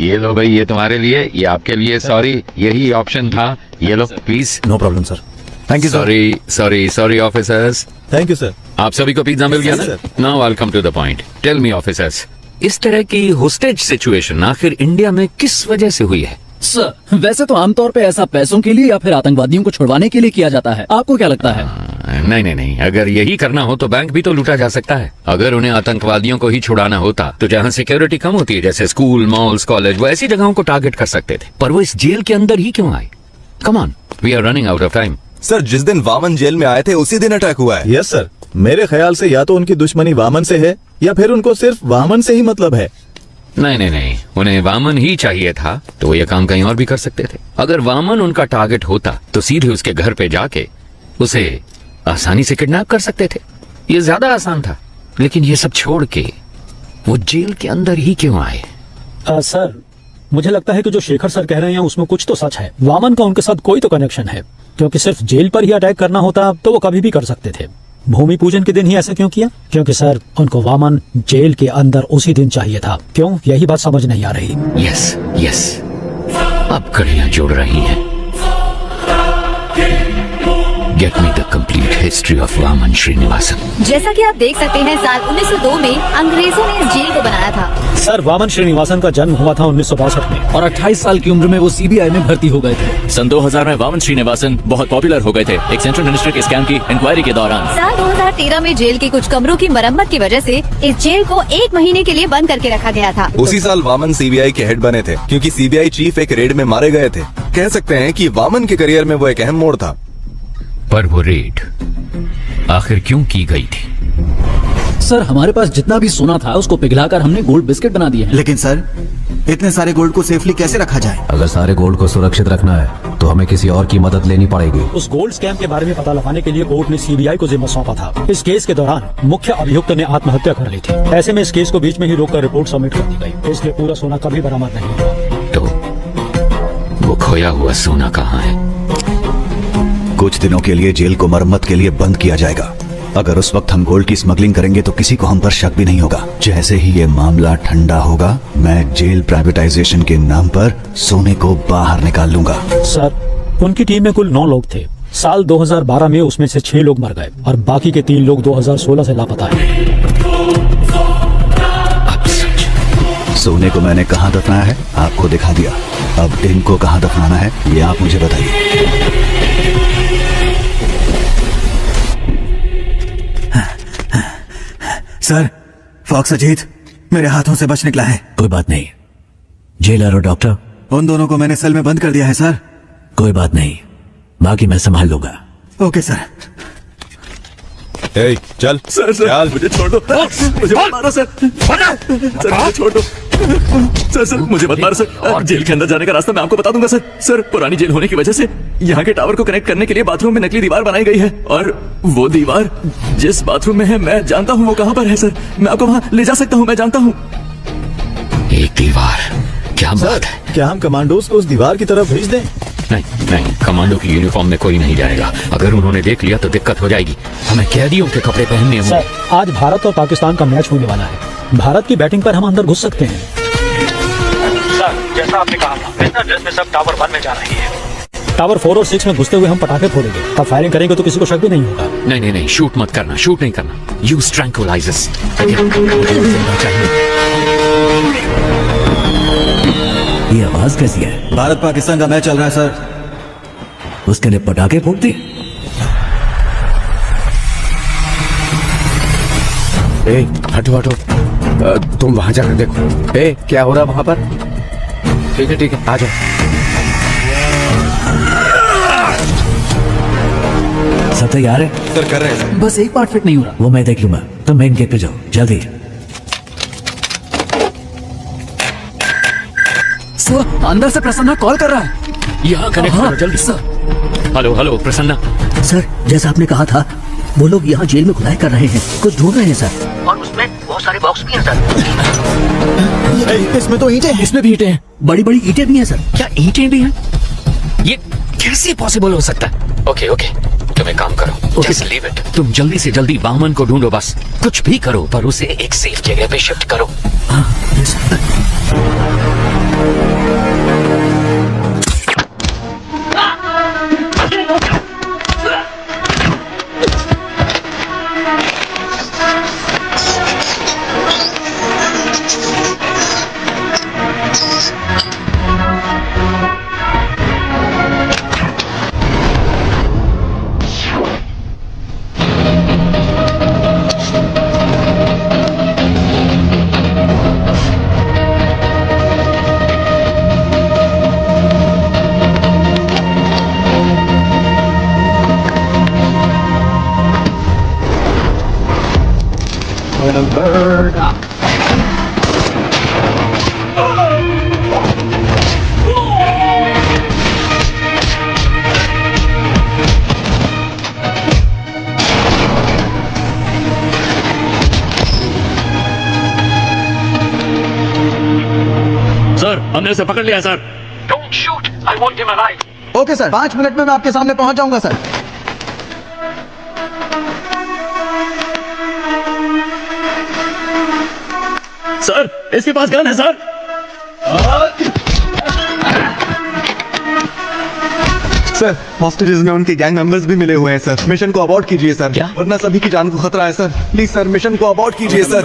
ये लो भाई, ये तुम्हारे लिए, ये आपके लिए। सॉरी, यही ऑप्शन था। ये लो please. No problem sir. Thank you sorry sorry sorry officers. Thank you sir. आप सभी को पिज्जा मिल गया Yes, ना? sir. Now I will come to the point. Tell me officers, इस तरह की होस्टेज सिचुएशन आखिर इंडिया में किस वजह से हुई है? सर वैसे तो आमतौर पे ऐसा पैसों के लिए या फिर आतंकवादियों को छुड़वाने के लिए किया जाता है। आपको क्या लगता है? नहीं नहीं नहीं, अगर यही करना हो तो बैंक भी तो लूटा जा सकता है। अगर उन्हें आतंकवादियों को ही छुड़ाना होता तो जहाँ सिक्योरिटी कम होती है, जैसे स्कूल, मॉल्स, कॉलेज, वो ऐसी जगहों को टारगेट कर सकते थे। पर वो इस जेल के अंदर ही क्यों आए? Come on, we are running out of time. Sir जिस दिन वामन जेल में आए थे उसी दिन अटैक हुआ है। यस सर, मेरे ख्याल से या तो उनकी दुश्मनी वामन से है या फिर उनको सिर्फ वामन से ही मतलब है। नहीं नहीं नहीं, उन्हें वामन ही चाहिए था तो वो ये काम कहीं और भी कर सकते थे। अगर वामन उनका टारगेट होता तो सीधे उसके घर पे जाके उसे आसानी से किडनैप कर सकते थे। ये ज्यादा आसान था। लेकिन ये सब छोड़ के वो जेल के अंदर ही क्यों आए? सर मुझे लगता है कि जो शेखर सर कह रहे हैं उसमें कुछ तो सच है। वामन का उनके साथ कोई तो कनेक्शन है, क्योंकि सिर्फ जेल पर ही अटैक करना होता तो वो कभी भी कर सकते थे। भूमि पूजन के दिन ही ऐसा क्यों किया? क्योंकि सर उनको वामन जेल के अंदर उसी दिन चाहिए था। क्यों? यही बात समझ नहीं आ रही। यस यस, अब कड़ियां जुड़ रही हैं। Get me the complete history of Vaman Srinivasan. जैसा कि आप देख सकते हैं, साल 1902 में अंग्रेजों ने इस जेल को बनाया था। सर वामन श्रीनिवासन का जन्म हुआ था 1962 में और 28 साल की उम्र में वो सीबीआई में भर्ती हो गए थे। सन 2000 में वामन श्रीनिवासन बहुत पॉपुलर हो गए थे एक सेंट्रल मिनिस्टर के स्कैम की इंक्वायरी के दौरान। साल 2013 में जेल के कुछ कमरों की मरम्मत की वजह से इस जेल को 1 महीने के लिए बंद करके रखा गया था। उसी साल वामन सीबीआई के हेड बने थे, क्योंकि सीबीआई चीफ एक रेड में मारे गए थे। कह सकते हैं कि वामन के करियर में वो एक अहम मोड़ था। पर वो रेड आखिर क्यों की गई थी? सर हमारे पास जितना भी सोना था उसको पिघलाकर हमने गोल्ड बिस्किट बना दिए हैं। लेकिन सर इतने सारे गोल्ड को सेफली कैसे रखा जाए? अगर सारे गोल्ड को सुरक्षित रखना है तो हमें किसी और की मदद लेनी पड़ेगी। उस गोल्ड स्कैम के बारे में पता लगाने के लिए कोर्ट ने सीबीआई को जिम्मा सौंपा था। इस केस के दौरान मुख्य अभियुक्त ने आत्महत्या कर ली थी। ऐसे में इस केस को बीच में ही रोककर रिपोर्ट सबमिट कर दी गई, इसलिए पूरा सोना कभी बरामद नहीं हुआ। तो वो खोया हुआ सोना कहाँ है? कुछ दिनों के लिए जेल को मरम्मत के लिए बंद किया जाएगा। अगर उस वक्त हम गोल्ड की स्मगलिंग करेंगे तो किसी को हम पर शक भी नहीं होगा। जैसे ही ये मामला ठंडा होगा, मैं जेल प्राइवेटाइजेशन के नाम पर सोने को बाहर निकाल लूंगा। सर उनकी टीम में कुल 9 लोग थे। साल 2012 में उसमें से 6 लोग मर गए और बाकी के 3 लोग 2016 से लापता हैं। सोने को मैंने कहाँ दफनाया है आपको दिखा दिया, अब इनको कहाँ दफनाना है ये आप मुझे बताइए। सर फॉक्स अजीत मेरे हाथों से बच निकला है। कोई बात नहीं, जेलर और डॉक्टर उन दोनों को मैंने सेल में बंद कर दिया है सर। कोई बात नहीं, बाकी मैं संभाल लूंगा। Okay sir. ए, चल सर चल। मुझे छोड़ दो, मुझे मत मारो सर। सर मुझे छोड़ दो सर मुझे मत मारो सर। जेल के अंदर जाने का रास्ता मैं आपको बता दूंगा सर। सर पुरानी जेल होने की वजह से यहाँ के टावर को कनेक्ट करने के लिए बाथरूम में नकली दीवार बनाई गई है, और वो दीवार जिस बाथरूम में है मैं जानता हूँ वो कहाँ पर है सर। मैं आपको वहाँ ले जा सकता हूँ, मैं जानता हूँ। एक दीवार? क्या सर, बात है? क्या हम कमांडोज को उस दीवार की तरफ भेज दें? नहीं नहीं, कमांडो की यूनिफॉर्म में कोई नहीं जाएगा। अगर उन्होंने देख लिया तो दिक्कत हो जाएगी। हमें कैदियों के कपड़े पहनने होंगे। सर, आज भारत और पाकिस्तान का मैच होने वाला है। भारत की बैटिंग पर हम अंदर घुस सकते हैं। सर, जैसा आपने कहा था, बिना ड्रेस में सब टावर 1 में जा रहे हैं। टावर 4 और 6 में घुसते हुए हम पटाखे फोड़ेंगे। तब फायरिंग करेंगे तो किसी को शक भी नहीं होगा। नहीं नहीं नहीं, शूट मत करना, शूट नहीं करना। Use tranquillisers. ये आवाज कैसी है? भारत पाकिस्तान का मैच चल रहा है सर। उसके लिए पटाखे फूकते? ए, हटो हटो। तुम वहां जाकर देखो। ए, क्या हो रहा वहां पर? ठीक है, आ जाओ। सब तैयार है? सर कर रहे हैं सर। बस एक पार्ट फिट नहीं हो रहा। वो मैं देख लूंगा, तुम मेन गेट पे जाओ जल्दी। सर, अंदर से प्रसन्ना कॉल कर रहा है। यहाँ कनेक्ट करो जल्दी। Sir, hello hello Prasanna. Sir, जैसा आपने कहा था, वो लोग यहाँ जेल में खुदाई कर रहे हैं, कुछ ढूंढ रहे हैं सर। और उसमें बहुत सारे बॉक्स भी हैं सर। इसमें तो ईंटें हैं। इसमें भी ईंटें हैं। बड़ी बड़ी ईंटें भी हैं सर। क्या ईंटें भी हैं? ये कैसे पॉसिबल हो सकता है? ओके तुम एक काम करो, जस्ट लीव इट। तुम जल्दी से जल्दी वामन को ढूंढो, बस कुछ भी करो पर उसे एक सेफ जगह पे शिफ्ट करो। सर, हमने उसे पकड़ लिया sir. Don't shoot, I want him alive. Okay sir, 5 minute में मैं आपके सामने पहुंच जाऊंगा सर। सर, इसके पास गन है सर। सर, हॉस्टेजेस में उनके गैंग मेंबर्स भी मिले हुए हैं सर। मिशन को अबॉर्ट कीजिए सर, वरना सभी की जान को खतरा है सर। प्लीज सर, मिशन को अबॉर्ट कीजिए सर।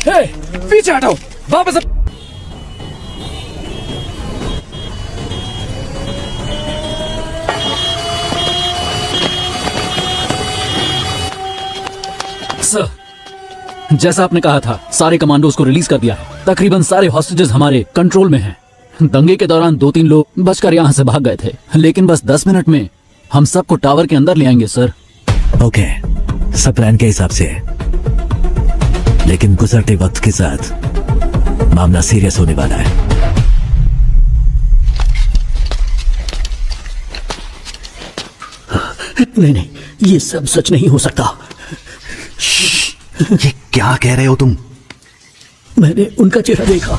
हे, पीछे हटाओ, वापस। सर, जैसा आपने कहा था, सारे कमांडोज को रिलीज कर दिया है। तकरीबन सारे हॉस्टेजेस हमारे कंट्रोल में हैं। दंगे के दौरान 2-3 लोग बचकर यहाँ से भाग गए थे, लेकिन बस 10 मिनट में हम सबको टावर के अंदर ले आएंगे सर। ओके, सब प्लान के हिसाब से है, लेकिन गुजरते वक्त के साथ मामला सीरियस होने वाला है। नहीं, ये सब सच नहीं हो सकता। ये क्या कह रहे हो तुम? मैंने उनका चेहरा देखा,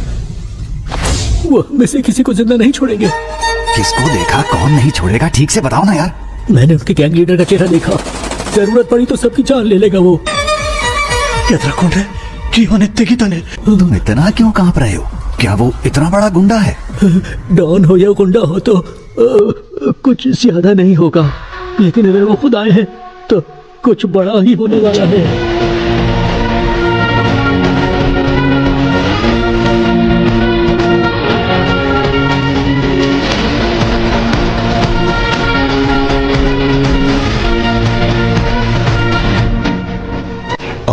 वो में से किसी को जिंदा नहीं छोड़ेंगे। किसको देखा? कौन नहीं छोड़ेगा? ठीक से बताओ ना यार। मैंने उनके गैंग लीडर का चेहरा देखा, जरूरत पड़ी तो सबकी जान ले लेगा वो। ಎದ್ರಕೊಂಡ್ರೆ ಜೀವನ ತೆಗಿತಾನೆ तुम इतना क्यों कांप रहे हो? क्या वो इतना बड़ा गुंडा है? डॉन हो या गुंडा हो तो कुछ ज्यादा नहीं होगा, लेकिन अगर वो खुद आए हैं तो कुछ बड़ा ही होने वाला है।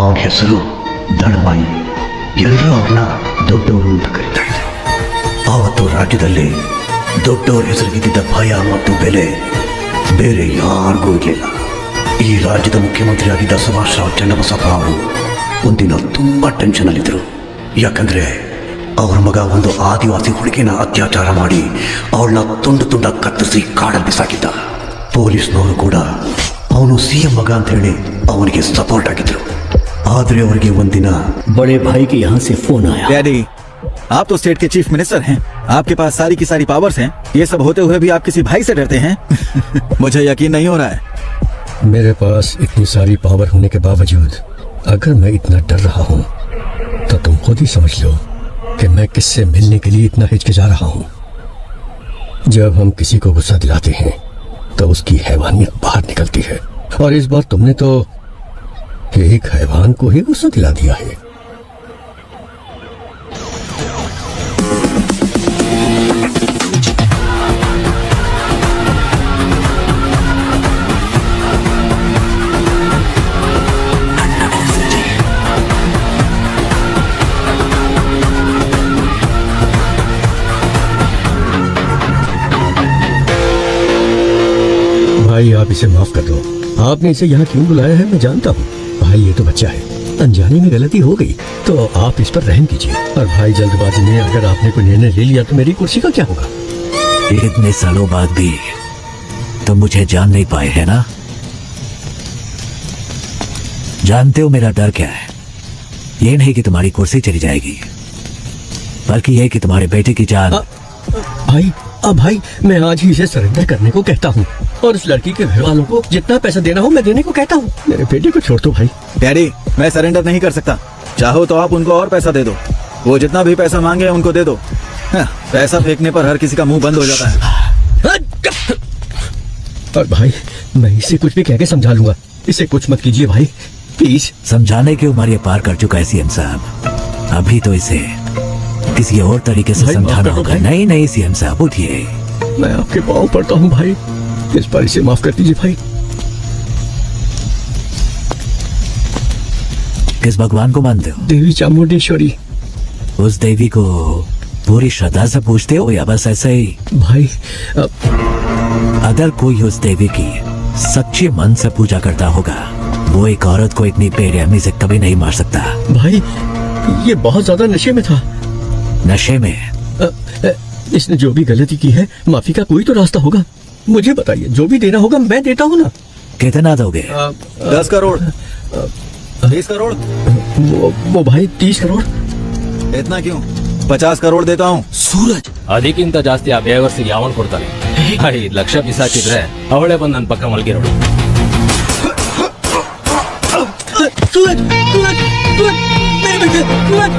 ಅವನ ಹೆಸರು ದಣವಾಯಿ. ಎಲ್ಲರೂ ಅವನ ದೊಡ್ಡವರು ಅಂತ ಕರೀತಾರೆ. ಆವತ್ತು ರಾಜ್ಯದಲ್ಲಿ ದೊಡ್ಡವರ ಹೆಸರಿಗಿದ್ದ ಭಯ ಮತ್ತು ಬೆಲೆ ಬೇರೆ ಯಾರಿಗೂ ಇರಲಿಲ್ಲ. ಈ ರಾಜ್ಯದ ಮುಖ್ಯಮಂತ್ರಿ ಆಗಿದ್ದ ಸುಭಾಷ್ ರಾವ್ ಚನ್ನಬಸಪ್ಪ ಅವರು ಒಂದಿನ ತುಂಬಾ ಟೆನ್ಷನ್ ಅಲ್ಲಿದ್ದರು. ಯಾಕಂದ್ರೆ ಅವರ ಮಗ ಒಂದು ಆದಿವಾಸಿ ಹುಡುಗಿನ ಅತ್ಯಾಚಾರ ಮಾಡಿ ಅವಳನ್ನ ತುಂಡು ತುಂಡ ಕತ್ತರಿಸಿ ಕಾಡಲ್ಲಿ ಬಿಸಾಕಿದ್ದ. ಪೊಲೀಸ್ನವರು ಕೂಡ ಅವನು ಸಿಎಂ ಮಗ ಅಂತ ಹೇಳಿ ಅವನಿಗೆ ಸಪೋರ್ಟ್ ಆಗಿದ್ರು. आदरे और के वंदिना बड़े भाई के यहाँ से फोन आया. डैडी, आप तो स्टेट के चीफ मिनिस्टर हैं, आपके पास सारी की सारी पावर्स हैं. ये सब होते हुए भी आप किसी भाई से डरते हैं? मुझे यकीन नहीं हो रहा है. मेरे पास इतनी सारी पावर होने के बावजूद अगर मैं इतना डर रहा हूँ तो तुम खुद ही समझ लो कि मैं किससे मिलने के लिए इतना हिचकिचा रहा हूँ. जब हम किसी को गुस्सा दिलाते हैं तो उसकी हैवानियत बाहर निकलती है, और इस बार तुमने तो एक हैवान को ही गुस्सा दिला दिया है. भाई आप इसे माफ कर दो. आपने इसे यहाँ क्यों बुलाया है मैं जानता हूँ. भाई ये तो बच्चा है, अनजाने में गलती हो गई तो आप इस पर रहम कीजिए. और भाई जल्दबाजी में अगर आपने कोई निर्णय ले लिया तो मेरी कुर्सी का क्या होगा? इतने सालों बाद भी तुम मुझे जान नहीं पाए है ना? जानते हो मेरा डर क्या है? ये नहीं कि तुम्हारी कुर्सी चली जाएगी, बल्कि ये कि तुम्हारे बेटे की जान. भाई भाई मैं आज ही इसे सरेंडर करने को कहता हूँ, और उस लड़की के घर वालों को जितना पैसा देना हो मैं देने को कहता हूँ. मेरे बेटे को छोड़ दो भाई. डैडी, मैं सरेंडर नहीं कर सकता. चाहो तो आप उनको और पैसा दे दो. वो जितना भी पैसा मांगे उनको दे दो. पैसा फेंकने पर हर किसी का मुंह बंद हो जाता है. और भाई मैं इसे कुछ भी कह के समझा लूंगा. इसे कुछ मत कीजिए भाई प्लीज. समझाने की उम्र ये पार कर चुका है सीएम साहब. अभी तो इसे किसी और तरीके से समझाना होगा. नहीं नहीं सीएम साहब उठिए. मैं आपके पाँव पड़ता हूँ भाई, इस बार इसे माफ कर दीजिए भाई. किस भगवान को मानते हो? देवी चामुंडेश्वरी. उस देवी को पूरी श्रद्धा से पूछते हो या बस ऐसे ही? भाई अगर कोई उस देवी की सच्चे मन से पूजा करता होगा वो एक औरत को इतनी बेरहमी से कभी नहीं मार सकता. भाई ये बहुत ज्यादा नशे में था. नशे में? इसने जो भी गलती की है माफी का कोई तो रास्ता होगा. मुझे बताइए, जो भी देना होगा मैं देता हूँ ना. कितना दोगे? 10 करोड़ 20 करोड़. वो भाई 30 करोड़. इतना क्यों? 50 करोड़ देता हूँ. सूरज ಅದಕ್ಕಿಂತ ಜಾಸ್ತಿ ಆ ಬೇವರ್ಸಿ ಯಾವನ್ ಕೊಡ್ತಾನೆ? 5 ಲಕ್ಷ ಬಿಸಾಕಿದ್ರೆ ಅವಳೇ ಬಂದು ನನ್ನ ಪಕ್ಕ ಮಲ್ಗಿರೋಳು. सूरज सूरज सूरज मेरे बेटे. सूरज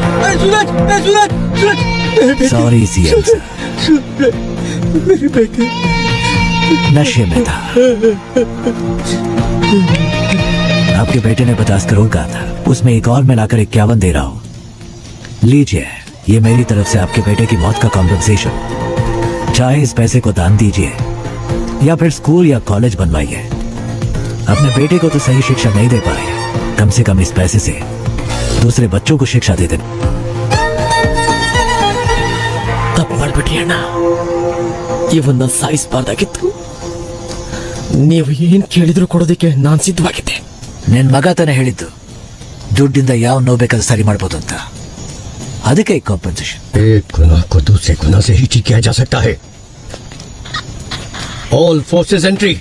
सूरज सूरज सॉरी सीएम साहब, मेरे बेटे नशे में था. आपके बेटे ने 50 करोड़ कहा था, उसमें एक और मिलाकर 51 दे रहा हूँ. लीजिए, ये मेरी तरफ से आपके बेटे की मौत का कॉम्पेंसेशन. चाहे इस पैसे को दान दीजिए या फिर स्कूल या कॉलेज बनवाइए. अपने बेटे को तो सही शिक्षा नहीं दे पाए, कम से कम इस पैसे से दूसरे बच्चों को शिक्षा दे देना. ತಪ್ಪು ಮಾಡ್ಬಿಟ್ಟಿಯಣ್ಣ. ಇವನ್ನ ಸಾಯಿಸಬಾರ್ದಾಗಿತ್ತು. ನೀವು ಏನ್ ಕೇಳಿದ್ರು ಕೊಡೋದಕ್ಕೆ ನಾನ್ ಸಿದ್ಧವಾಗಿದ್ದೆ. ನಿನ್ ಮಗ ತಾನೇ ಹೇಳಿದ್ದು ದುಡ್ಡಿಂದ ಯಾವ ನೋವು ಬೇಕಾದ್ರೂ ಸರಿ ಮಾಡ್ಬೋದು ಅಂತ. ಅದಕ್ಕೆ ಕಾಂಪನ್ಸೇಷನ್. एक गुनाह को दूसरे गुनाह से ही ठीक किया जा सकता है. All forces entry.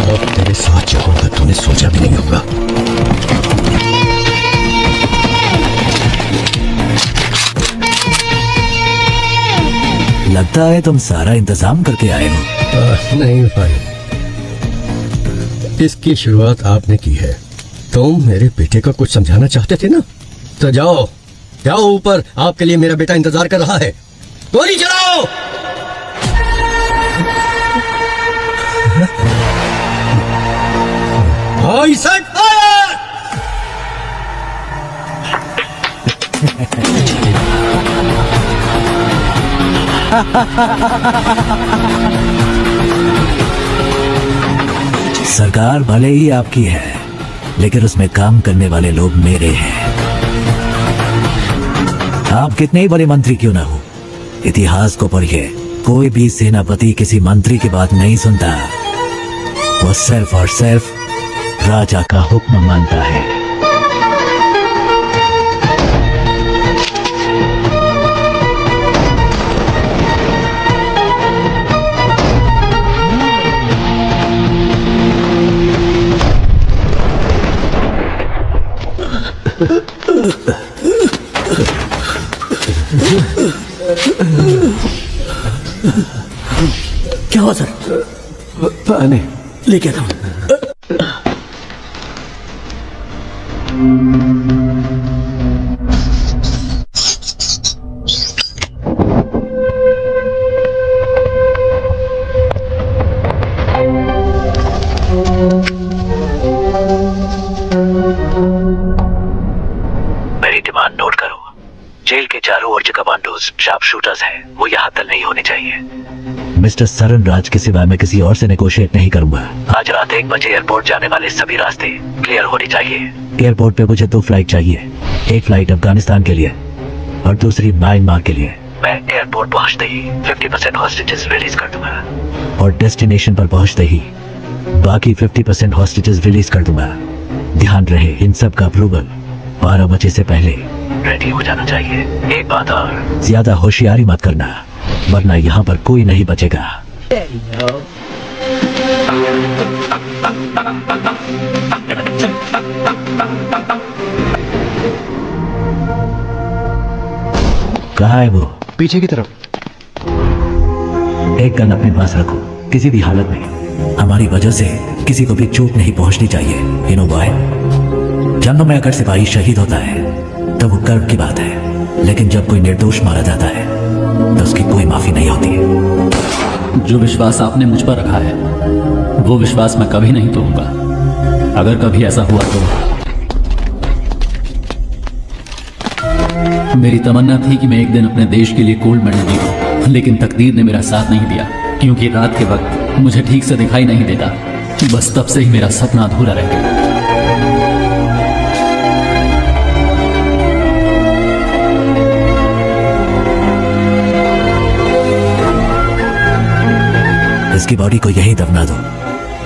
और तेरे साथ जो होगा तूने सोचा भी नहीं होगा. लगता है तुम सारा इंतजाम करके आए हो. नहीं भाई, इसकी शुरुआत आपने की है. तुम मेरे बेटे को कुछ समझाना चाहते थे ना, तो जाओ जाओ ऊपर, आपके लिए मेरा बेटा इंतजार कर रहा है। गोली चलाओ। भाई सेट फायर। सरकार भले ही आपकी है, लेकिन उसमें काम करने वाले लोग मेरे हैं। आप कितने ही बड़े मंत्री क्यों ना हो, इतिहास को पढ़िए, कोई भी सेनापति किसी मंत्री की बात नहीं सुनता। वो सिर्फ और सिर्फ राजा का हुक्म मानता है। क्या हुआ सर? पानी लेके आता हूँ। मेरी डिमांड नोट करो। जेल के चारों ओर जो कमांडोज शार्प शूटर्स हैं, वो यहाँ तक नहीं होने चाहिए। मिस्टर सरन राज के सिवा मैं किसी और से नेगोशिएट नहीं करूंगा। आज रात 1 बजे एयरपोर्ट जाने वाले सभी रास्ते क्लियर होने चाहिए। एयरपोर्ट पे मुझे 2 फ्लाइट चाहिए, एक फ्लाइट अफगानिस्तान के लिए और दूसरी म्यांमार के लिए। मैं एयरपोर्ट पहुंचते ही 50% हॉस्टेजेस रिलीज कर दूंगा और डेस्टिनेशन पर पहुंचते ही बाकी 50% हॉस्टेजेस रिलीज कर दूंगा। ध्यान रहे, इन सब का अप्रूवल 12 बजे से पहले रेडी हो जाना चाहिए। एक बात और, ज्यादा होशियारी मत करना, वरना यहाँ पर कोई नहीं बचेगा। कहाँ है वो? पीछे की तरफ। एक गन अपने पास रखो, किसी भी हालत में हमारी वजह से किसी को भी चोट नहीं पहुंचनी चाहिए। You know why? जंग में अगर सिपाही शहीद होता है तो वो गर्व की बात है, लेकिन जब कोई निर्दोष मारा जाता है तो उसकी कोई माफी नहीं होती। जो विश्वास आपने मुझ पर रखा है, वो विश्वास मैं कभी नहीं तोड़ूंगा। अगर कभी ऐसा हुआ तो मेरी तमन्ना थी कि मैं एक दिन अपने देश के लिए गोल्ड मेडल जीतूं, लेकिन तकदीर ने मेरा साथ नहीं दिया, क्योंकि रात के वक्त मुझे ठीक से दिखाई नहीं देता। बस तब से ही मेरा सपना अधूरा रह गया। इसकी बॉडी को यहीं दफना दो।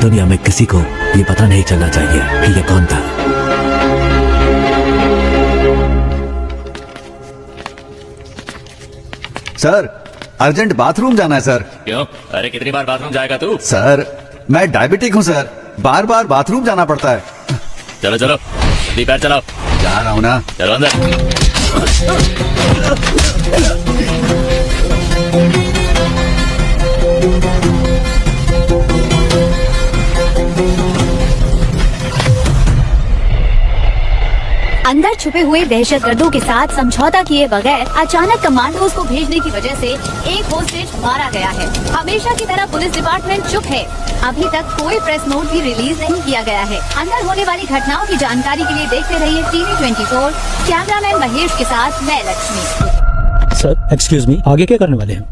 दुनिया में किसी को ये पता नहीं चलना चाहिए कि ये कौन था। सर, अर्जेंट बाथरूम जाना है सर। क्यों? अरे कितनी बार बाथरूम जाएगा तू? सर, मैं डायबिटिक हूँ सर, बार बार बाथरूम जाना पड़ता है। चलो चलो, जल्दी पैर चलाओ। जा रहा हूँ ना। चलो अंदर। अंदर छुपे हुए दहशतगर्दों के साथ समझौता किए बगैर अचानक कमांडोज को भेजने की वजह से एक होस्टेज मारा गया है। हमेशा की तरह पुलिस डिपार्टमेंट चुप है। अभी तक कोई प्रेस नोट भी रिलीज नहीं किया गया है। अंदर होने वाली घटनाओं की जानकारी के लिए देखते रहिए टीवी 24। कैमरामैन महेश के साथ मैं लक्ष्मी। सर एक्सक्यूज मी, आगे क्या करने वाले हैं?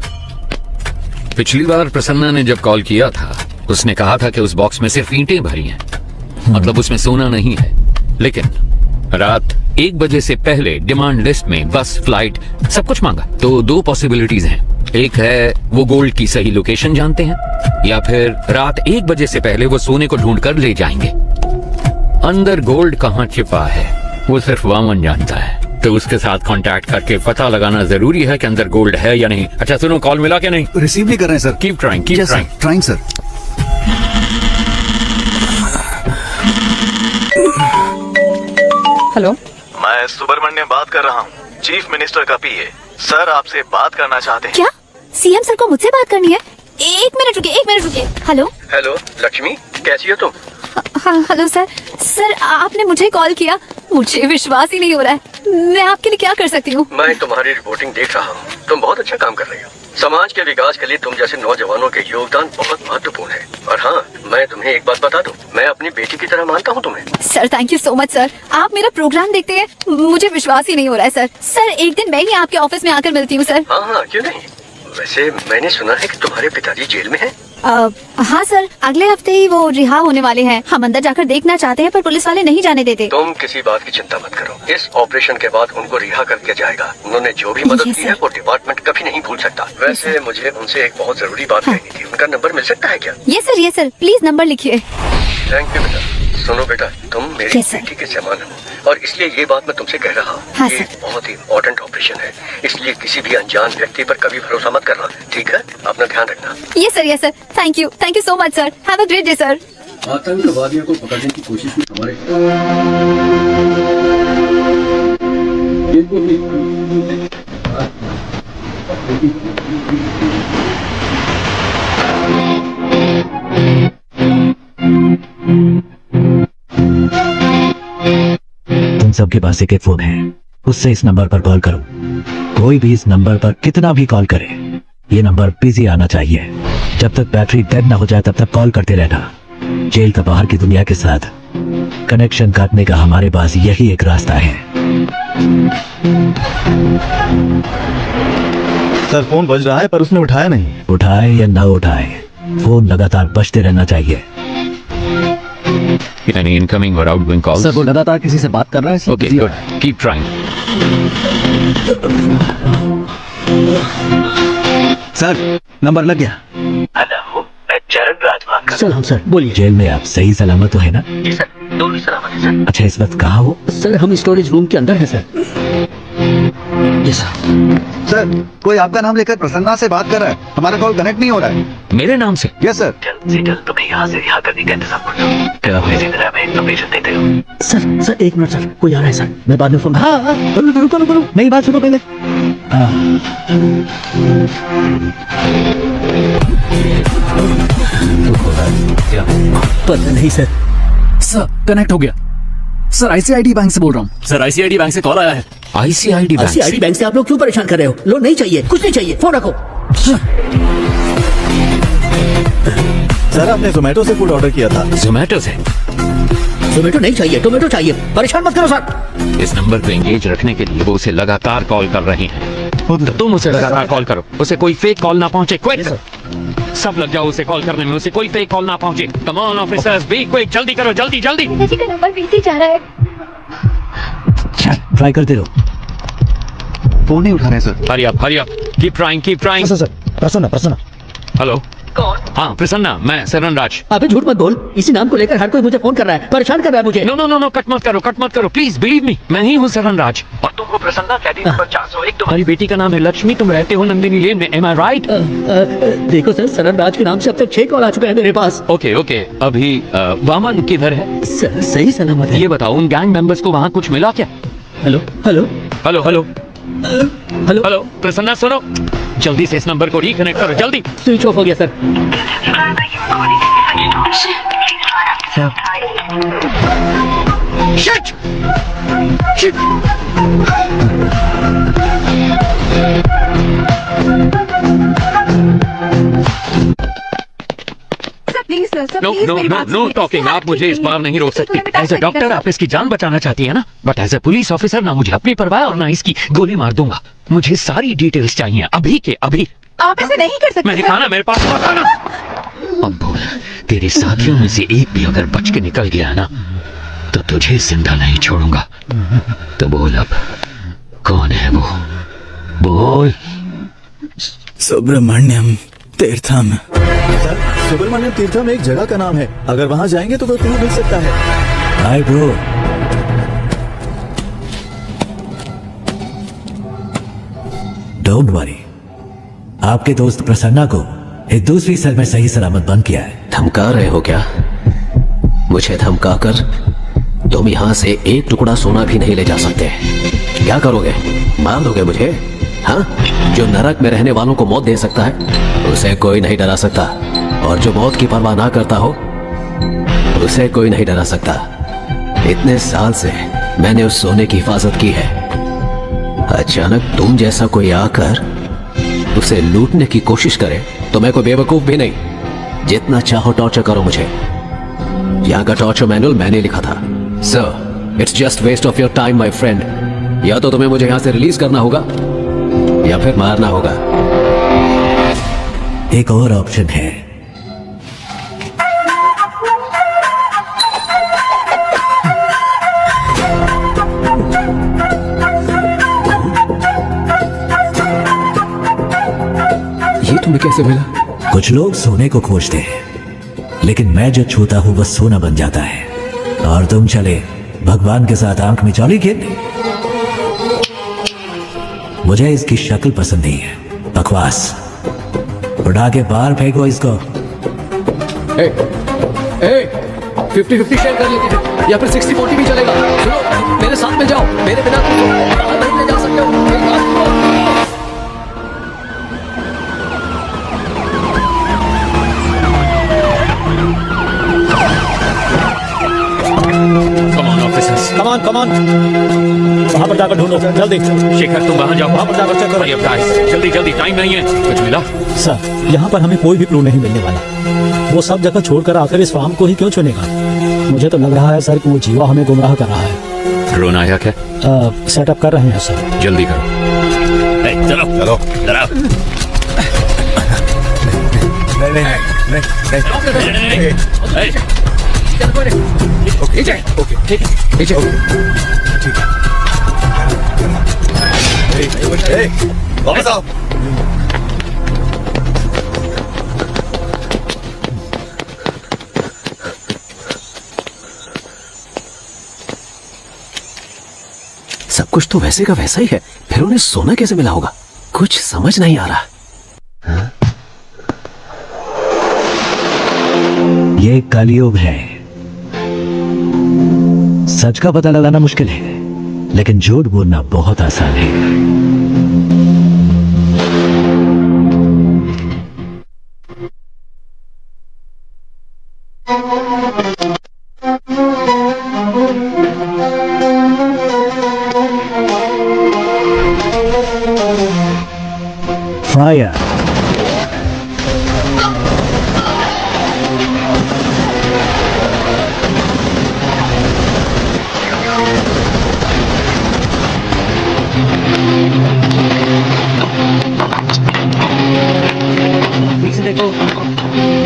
पिछली बार प्रसन्ना ने जब कॉल किया था, उसने कहा था कि उस बॉक्स में सिर्फ ईंटें भरी हैं, मतलब उसमें सोना नहीं है। लेकिन रात 1 बजे से पहले डिमांड लिस्ट में बस, फ्लाइट, सब कुछ मांगा। तो 2 पॉसिबिलिटीज हैं। एक है वो गोल्ड की सही लोकेशन जानते हैं, या फिर रात 1 बजे से पहले वो सोने को ढूंढ कर ले जाएंगे। अंदर गोल्ड कहाँ छिपा है वो सिर्फ वामन जानता है, तो उसके साथ कांटेक्ट करके पता लगाना जरूरी है कि अंदर गोल्ड है या नहीं। अच्छा सुनो, कॉल मिला क्या? नहीं रिसीव नहीं कर रहे हैं sir. Keep trying, keep trying. Trying sir. Hello, मैं सुब्रमण्यम बात कर रहा हूँ, चीफ मिनिस्टर का पीए। सर आपसे बात करना चाहते हैं। क्या सीएम सर को मुझसे बात करनी है? 1 मिनट रुकिए, 1 मिनट रुकिए। हेलो हेलो लक्ष्मी, कैसी हो तुम? हाँ हेलो सर। सर आपने मुझे कॉल किया, मुझे विश्वास ही नहीं हो रहा है। मैं आपके लिए क्या कर सकती हूँ? मैं तुम्हारी रिपोर्टिंग देख रहा हूँ, तुम बहुत अच्छा काम कर रही हो। समाज के विकास के लिए तुम जैसे नौजवानों के योगदान बहुत महत्वपूर्ण है। और हाँ, मैं तुम्हें एक बात बता दूं, मैं अपनी बेटी की तरह मानता हूँ तुम्हें। Sir thank you so much sir, आप मेरा प्रोग्राम देखते हैं, मुझे विश्वास ही नहीं हो रहा है सर। सर एक दिन मैं ही आपके ऑफिस में आकर मिलती हूँ सर। हाँ, क्यों नहीं। वैसे मैंने सुना है कि तुम्हारे पिताजी जेल में हैं। हाँ सर, अगले हफ्ते ही वो रिहा होने वाले हैं। हम अंदर जाकर देखना चाहते हैं पर पुलिस वाले नहीं जाने देते। तुम किसी बात की चिंता मत करो, इस ऑपरेशन के बाद उनको रिहा कर दिया जाएगा। उन्होंने जो भी मदद की है वो डिपार्टमेंट कभी नहीं भूल सकता। वैसे मुझे उनसे एक बहुत जरूरी बात कहनी थी, उनका नंबर मिल सकता है क्या? ये सर प्लीज नंबर लिखिए। थैंक यू बेटा। सुनो बेटा, तुम मेरी बेटी के समान हो और इसलिए ये बात मैं तुमसे कह रहा हूँ। हाँ, ये बहुत ही इम्पोर्टेंट ऑपरेशन है, इसलिए किसी भी अनजान व्यक्ति पर कभी भरोसा मत करना, ठीक है? अपना ध्यान रखना। ये sir thank you so much sir. Have a great day sir. आतंकवादियों को पकड़ने की कोशिश में हमारे तुम सबके पास एक फोन है, उससे इस नंबर पर कॉल करो। कोई भी इस नंबर पर कितना भी कॉल करे, ये नंबर बिजी आना चाहिए। जब तक बैटरी डेड ना हो जाए तब तक कॉल करते रहना। जेल का बाहर की दुनिया के साथ कनेक्शन काटने का हमारे पास यही एक रास्ता है। सर फोन बज रहा है पर उसने उठाया नहीं। उठाए या ना उठाए, फोन लगातार बजते रहना चाहिए। Any incoming or outgoing calls? Sir वो लगातार किसी से बात कर रहा है। Okay, good. Keep trying. Sir number लग गया। हेलो, मैं चरण राजवान। सर हम सर बोलिए। जेल में आप सही सलामत तो है ना? जी सर, दोनों सलामत है सर। अच्छा इस वक्त कहाँ हो? सर हम स्टोरेज रूम के अंदर है सर। जी सर। सर कोई आपका नाम लेकर प्रसन्ना से बात कर रहा है, हमारा कॉल कनेक्ट नहीं हो रहा है। मेरे नाम से? Yes sir. जल्द से जल्द तुम्हें यहाँ से रिहा करने का इंतजाम करो। क्या आप इसी तरह हमें इन्फॉर्मेशन देते हो? सर एक मिनट सर, कोई आ रहा है सर, मैं बाद में फोन। हाँ रुको मेरी बात सुनो पहले। पता नहीं सर। सर कनेक्ट हो गया। सर आईसीआईडी बैंक से बोल रहा हूँ। सर आईसीआईडी बैंक से कॉल आया है। आईसीआईडी बैंक से आप लोग क्यों परेशान कर रहे हो? लोन नहीं चाहिए, कुछ नहीं चाहिए, फोन रखो। सर आपने जोमेटो से फूड ऑर्डर किया था। जोमेटो से? जोमेटो नहीं चाहिए, टोमेटो चाहिए। परेशान मत करो सर। इस नंबर पे एंगेज रखने के लिए वो उसे लगातार कॉल कर रही हैं। तो तुम उसे लगातार कॉल करो, उसे कोई फेक कॉल ना पहुंचे। क्विक सब लग जाओ उसे कॉल करने में, उसे कोई फेक कॉल ना पहुंचे। Come on officers, be quick, जल्दी करो, जल्दी जल्दी। पिताजी का नंबर बिजी जा रहा है। ट्राई करते रहो। फोन नहीं उठा रहे sir. Hurry up, keep trying. Sir Prasanna. Hello कौन? हाँ प्रसन्ना, मैं सरन राज। अबे झूठ मत बोल, इसी नाम को लेकर हर कोई मुझे फोन कर रहा है, परेशान कर रहा है मुझे। नो, कट मत करो प्लीज, बिलीव मी, मैं ही हूँ सरन राज। और तुम हो प्रसन्ना, कैदी नंबर 401। तुम्हारी बेटी का नाम है लक्ष्मी, तुम रहते हो नंदिनी लेन में, एम आई राइट? देखो सर, सरन राज के नाम से अब तक 6 कॉल आ चुके हैं मेरे पास। ओके अभी वामन किधर है? सर सही सलामत है। ये बताओ उन गैंग मेंबर्स को वहाँ कुछ मिला क्या? हेलो प्रसन्ना सुनो, जल्दी से इस नंबर को रिकनेक्ट करो, जल्दी। स्विच ऑफ हो गया sir. Shit! Please sir, know talking. आप मुझे इस बार नहीं रोक सकती। एज ए डॉक्टर आप इसकी जान बचाना चाहती है ना, but as a police officer ना मुझे अपनी परवाह और ना इसकी गोली मार दूंगा। मुझे सारी डिटेल्स चाहिए अभी के अभी। आप ऐसे नहीं कर सकते। मैंने कहा ना, मेरे पास मत आना। अब बोल, तेरे साथियों में से एक भी अगर बच के निकल गया ना तो तुझे जिंदा नहीं छोड़ूंगा। तो बोल अब कौन है वो? बोल। सुब्रमण्यम तीर्थम। सर सुब्रमण्यम तीर्थम एक जगह का नाम है, अगर वहाँ जाएंगे तो क्लू मिल सकता है। Hi bro. डोंट वरी, आपके दोस्त प्रसन्ना को एक दूसरी सेल में सही सलामत बंद किया है। धमका रहे हो क्या? मुझे धमका कर तुम यहाँ से एक टुकड़ा सोना भी नहीं ले जा सकते। क्या करोगे? मार दोगे मुझे? हाँ, जो नरक में रहने वालों को मौत दे सकता है उसे कोई नहीं डरा सकता, और जो मौत की परवाह ना करता हो उसे कोई नहीं डरा सकता। इतने साल से मैंने उस सोने की हिफाजत की है। अचानक तुम जैसा कोई आकर उसे लूटने की कोशिश करे तो मैं कोई बेवकूफ भी नहीं। जितना चाहो टॉर्चर करो मुझे। यहाँ का टॉर्चर मैनुअल मैंने लिखा था। Sir, it's just waste of your time my friend. या तो तुम्हें मुझे यहाँ से रिलीज करना होगा या फिर मारना होगा। एक और ऑप्शन है। ये तुम्हें कैसे मिला? कुछ लोग सोने को खोजते हैं, लेकिन मैं जो छूता हूं वह सोना बन जाता है। और तुम चले भगवान के साथ आंख मिचौली खेलने। मुझे इसकी शक्ल पसंद नहीं है। बकवास। उड़ा के बाहर फेंको इसको। 50-50 शेयर कर लेते हैं या फिर 60-40 भी चलेगा। सुनो, मेरे साथ में जाओ। मेरे बिना तुम बाहर नहीं ले जा सकते हो। मेरी बात सुनो। कम ऑन वहां पर जाकर ढूंढो जल्दी। शेखर, तुम वहां जाओ। वहां पर जाकर चेक करो। अरे प्राइस, जल्दी जल्दी, टाइम नहीं है। कुछ मिला? सर, यहाँ पर हमें कोई भी क्लू नहीं मिलने वाला। वो सब जगह छोड़कर आखिर इस फार्म को ही क्यों चुनेगा? मुझे तो लग रहा है सर कि वो जीवा हमें गुमराह कर रहा है। ड्रोन आया क्या? सेटअप कर रहे हैं सर। जल्दी करो। चलो चलो चलो। वापस आओ। सब कुछ तो वैसे का वैसा ही है, फिर उन्हें सोना कैसे मिला होगा? कुछ समझ नहीं आ रहा। ये कलयुग है। सच का पता लगाना मुश्किल है, लेकिन झूठ बोलना बहुत आसान है। फायर।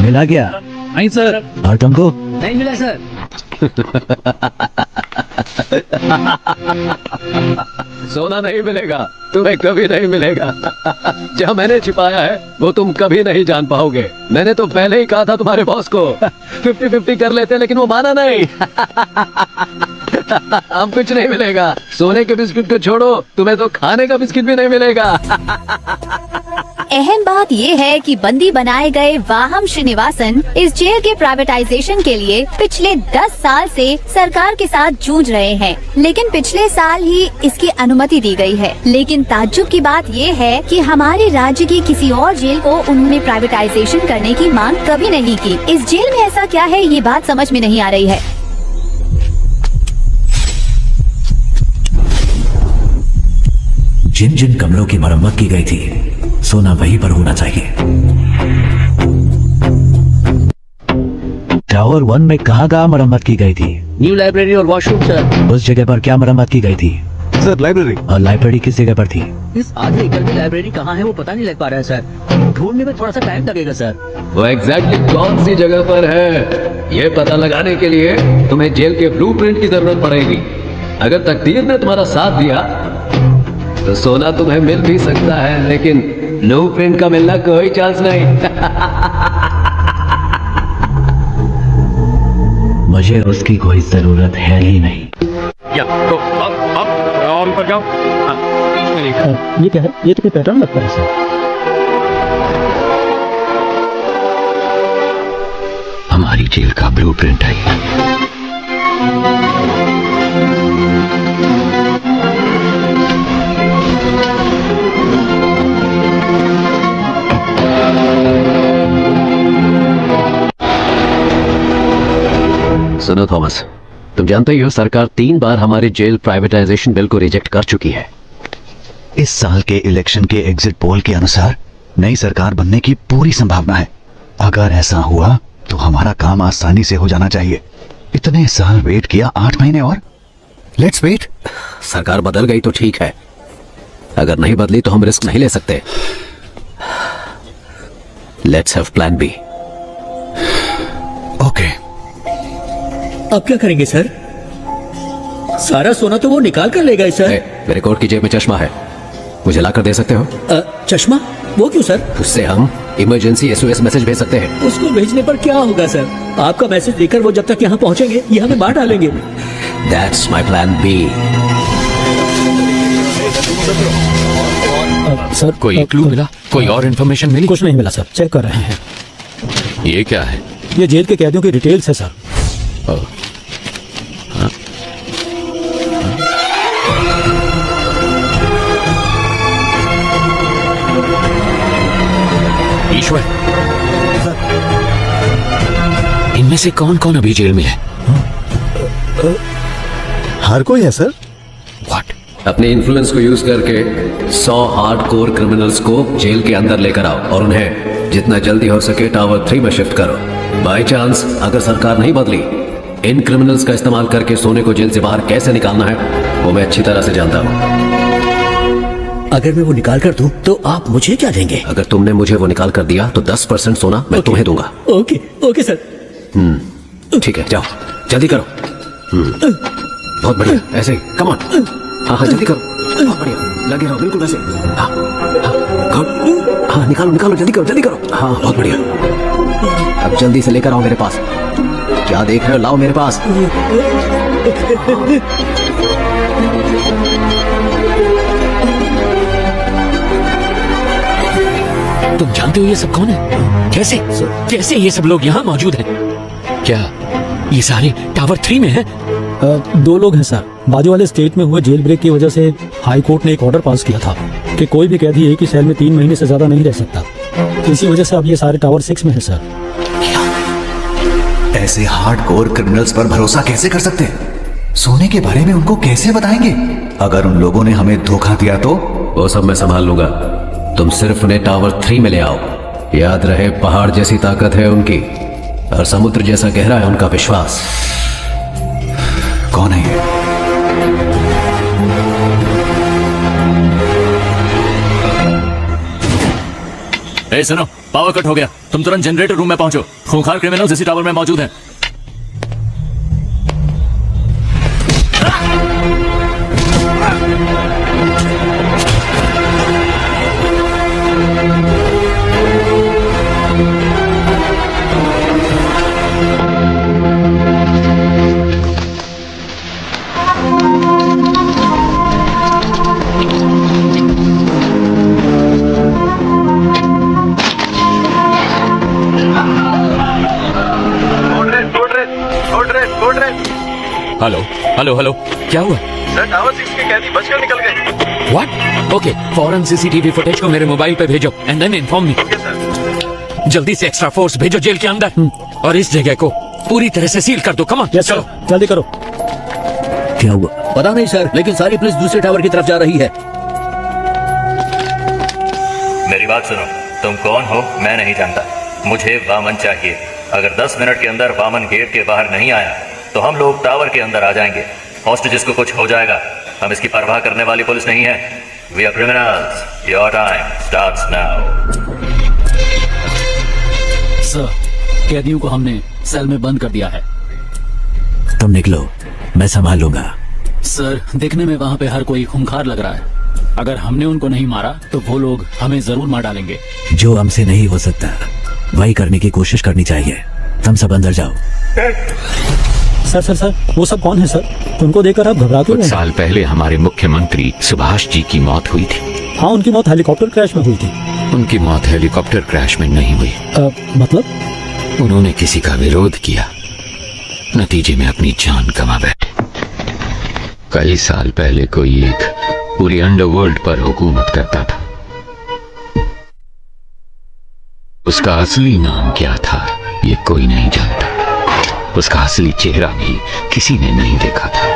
मिला क्या? नहीं सर। और तुमको? नहीं मिला सर। सोना नहीं मिलेगा, तुम्हें कभी नहीं मिलेगा। जो मैंने छिपाया है वो तुम कभी नहीं जान पाओगे। मैंने तो पहले ही कहा था तुम्हारे बॉस को 50-50 कर लेते, लेकिन वो माना नहीं। अब कुछ नहीं मिलेगा। सोने के बिस्किट को छोड़ो, तुम्हें तो खाने का बिस्किट भी नहीं मिलेगा। अहम बात ये है कि बंदी बनाए गए वाहम श्रीनिवासन इस जेल के प्राइवेटाइजेशन के लिए पिछले 10 साल से सरकार के साथ जूझ रहे हैं, लेकिन पिछले साल ही इसकी अनुमति दी गई है। लेकिन ताज्जुब की बात ये है कि हमारे राज्य की किसी और जेल को उन्होंने प्राइवेटाइजेशन करने की मांग कभी नहीं की। इस जेल में ऐसा क्या है, ये बात समझ में नहीं आ रही है। जिन जिन कमरों की मरम्मत की गई थी, सोना वहीं पर होना चाहिए। टावर 1 में कहाँ मरम्मत की गई थी? न्यू लाइब्रेरी और वॉशरूम सर। उस जगह पर क्या मरम्मत की गई थी? Sir, library. और लाइब्रेरी किस जगह पर थी? इस आधे एकड़ की लाइब्रेरी कहाँ है वो पता नहीं लग पा रहा है सर। ढूंढने में थोड़ा सा टाइम लगेगा सर। वो एग्जैक्टली कौन सी जगह पर है, ये पता लगाने के लिए तुम्हें जेल के ब्लूप्रिंट की जरूरत पड़ेगी। अगर तकदीर ने तुम्हारा साथ दिया तो सोना तुम्हें मिल भी सकता है, लेकिन ब्लूप्रिंट का मिलना कोई चांस नहीं। मुझे उसकी कोई जरूरत है ही नहीं। या तो अब और ऊपर जाओ। ये क्या है? ये तो कोई पैटर्न लगता है सर। हमारी जेल का ब्लूप्रिंट है। सुनो थॉमस, तुम जानते ही हो सरकार 3 बार हमारे जेल प्राइवेटाइजेशन बिल को रिजेक्ट कर चुकी है। इस साल के इलेक्शन के एग्जिट पोल के अनुसार नई सरकार बनने की पूरी संभावना है। अगर ऐसा हुआ तो हमारा काम आसानी से हो जाना चाहिए। इतने साल वेट किया, 8 महीने और। Let's wait. सरकार बदल गई तो ठीक है, अगर नहीं बदली तो हम रिस्क नहीं ले सकते। Let's have plan B. Okay. अब क्या करेंगे सर? सारा सोना तो वो निकाल कर ले गए सर। मेरे कोट की जेब में चश्मा है, मुझे लाकर दे सकते हो? चश्मा? वो क्यों सर? उससे हम इमरजेंसी SOS मैसेज भेज सकते हैं। उसको भेजने पर क्या होगा सर? आपका मैसेज देकर वो जब तक यहाँ पहुँचेंगे ये हमें मार डालेंगे। That's my plan B. Sir कोई क्लू मिला? कोई और इन्फॉर्मेशन मिली? कुछ नहीं मिला सर, चेक कर रहे हैं। ये क्या है? ये जेल के कैदियों की डिटेल्स है सर। ईश्वर, इनमें से कौन कौन अभी जेल में है? हर कोई है सर। What? अपने इन्फ्लुएंस को यूज करके 100 हार्डकोर क्रिमिनल्स को जेल के अंदर लेकर आओ और उन्हें जितना जल्दी हो सके टावर 3 में शिफ्ट करो। बाय चांस अगर सरकार नहीं बदली, इन क्रिमिनल्स का इस्तेमाल करके सोने को जेल से बाहर कैसे निकालना है वो मैं अच्छी तरह से जानता हूँ। अगर मैं वो निकाल कर दूं तो आप मुझे क्या देंगे? अगर तुमने मुझे वो निकाल कर दिया तो 10% सोना मैं तुम्हें दूंगा। Okay okay sir. ठीक है, जाओ जल्दी करो। बहुत बढ़िया, ऐसे ही कम ऑन। हाँ हाँ जल्दी करो, बहुत बढ़िया, लगे रहो बिल्कुल वैसे। हाँ गुड, हाँ निकालो निकालो, जल्दी करो जल्दी करो। हाँ बहुत बढ़िया, अब जल्दी से लेकर आओ मेरे पास। क्या देख रहे हो, लाओ मेरे पास। तुम जानते हो ये सब कौन है? कैसे कैसे ये सब लोग यहाँ मौजूद हैं? क्या ये सारे टावर 3 में हैं? 2 लोग हैं सर। बाजू वाले स्टेट में हुए जेल ब्रेक की वजह से हाई कोर्ट ने एक ऑर्डर पास किया था कि कोई भी कैदी एक ही सेल में 3 महीने से ज्यादा नहीं रह सकता। इसी वजह से अब ये सारे टावर 6 में है सर। ऐसे हार्डकोर क्रिमिनल्स पर भरोसा कैसे कर सकते हैं? सोने के बारे में उनको कैसे बताएंगे? अगर उन लोगों ने हमें धोखा दिया तो? वो सब मैं संभाल लूंगा, तुम सिर्फ उन्हें टावर 3 में ले आओ। याद रहे पहाड़ जैसी ताकत है उनकी और समुद्र जैसा गहरा है उनका विश्वास। कौन है ये? ए सुनो, पावर कट हो गया, तुम तुरंत जनरेटर रूम में पहुंचो। खूंखार क्रिमिनल्स इसी टावर में मौजूद हैं। हेलो हेलो हेलो, क्या हुआ? सर टावर 6 के कैदी बचकर निकल गए। व्हाट? ओके, फौरन CCTV फुटेज को मेरे मोबाइल पे भेजो एंड देन इन्फॉर्म मी। जल्दी से एक्स्ट्रा फोर्स भेजो जेल के अंदर और इस जगह को पूरी तरह से सील कर दो। कम ऑन, चलो जल्दी करो। क्या हुआ? पता नहीं सर, लेकिन सारी पुलिस दूसरे टावर की तरफ जा रही है। मेरी बात सुनो, तुम कौन हो मैं नहीं जानता, मुझे वामन चाहिए। अगर 10 मिनट के अंदर वामन गेट के बाहर नहीं आया तो हम लोग टावर के अंदर आ जाएंगे। हॉस्टेजेस को कुछ हो जाएगा, हम इसकी परवाह करने वाली पुलिस नहीं है। We are criminals, your time starts now. Sir, कैदियों को हमने सेल में बंद कर दिया है। तुम निकलो, मैं संभाल लूंगा। सर, देखने में वहाँ पे हर कोई खूंखार लग रहा है। अगर हमने उनको नहीं मारा तो वो लोग हमें जरूर मार डालेंगे। जो हमसे नहीं हो सकता वही करने की कोशिश करनी चाहिए। तुम सब अंदर जाओ। सर सर सर, वो सब कौन है सर? उनको देखकर आप घबरा क्यों कुछ रहे हैं? साल पहले हमारे मुख्यमंत्री सुभाष जी की मौत हुई थी। हाँ, उनकी मौत हेलीकॉप्टर क्रैश में हुई थी। उनकी मौत हेलीकॉप्टर क्रैश में नहीं हुई। मतलब? उन्होंने किसी का विरोध किया, नतीजे में अपनी जान गंवा बैठे। कई साल पहले कोई एक पूरी अंडरवर्ल्ड पर हुकूमत करता था। उसका असली नाम क्या था ये कोई नहीं जानता। उसका असली चेहरा भी किसी ने नहीं देखा था।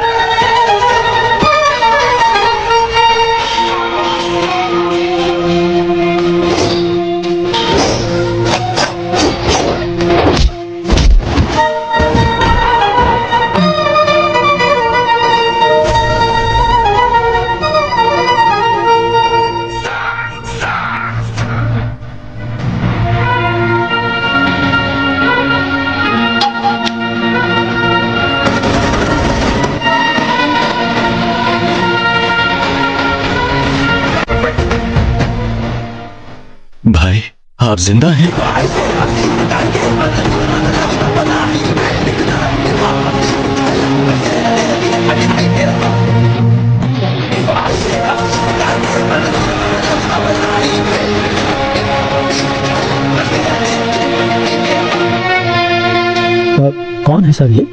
भाई आप जिंदा हैं? कौन है सर ये?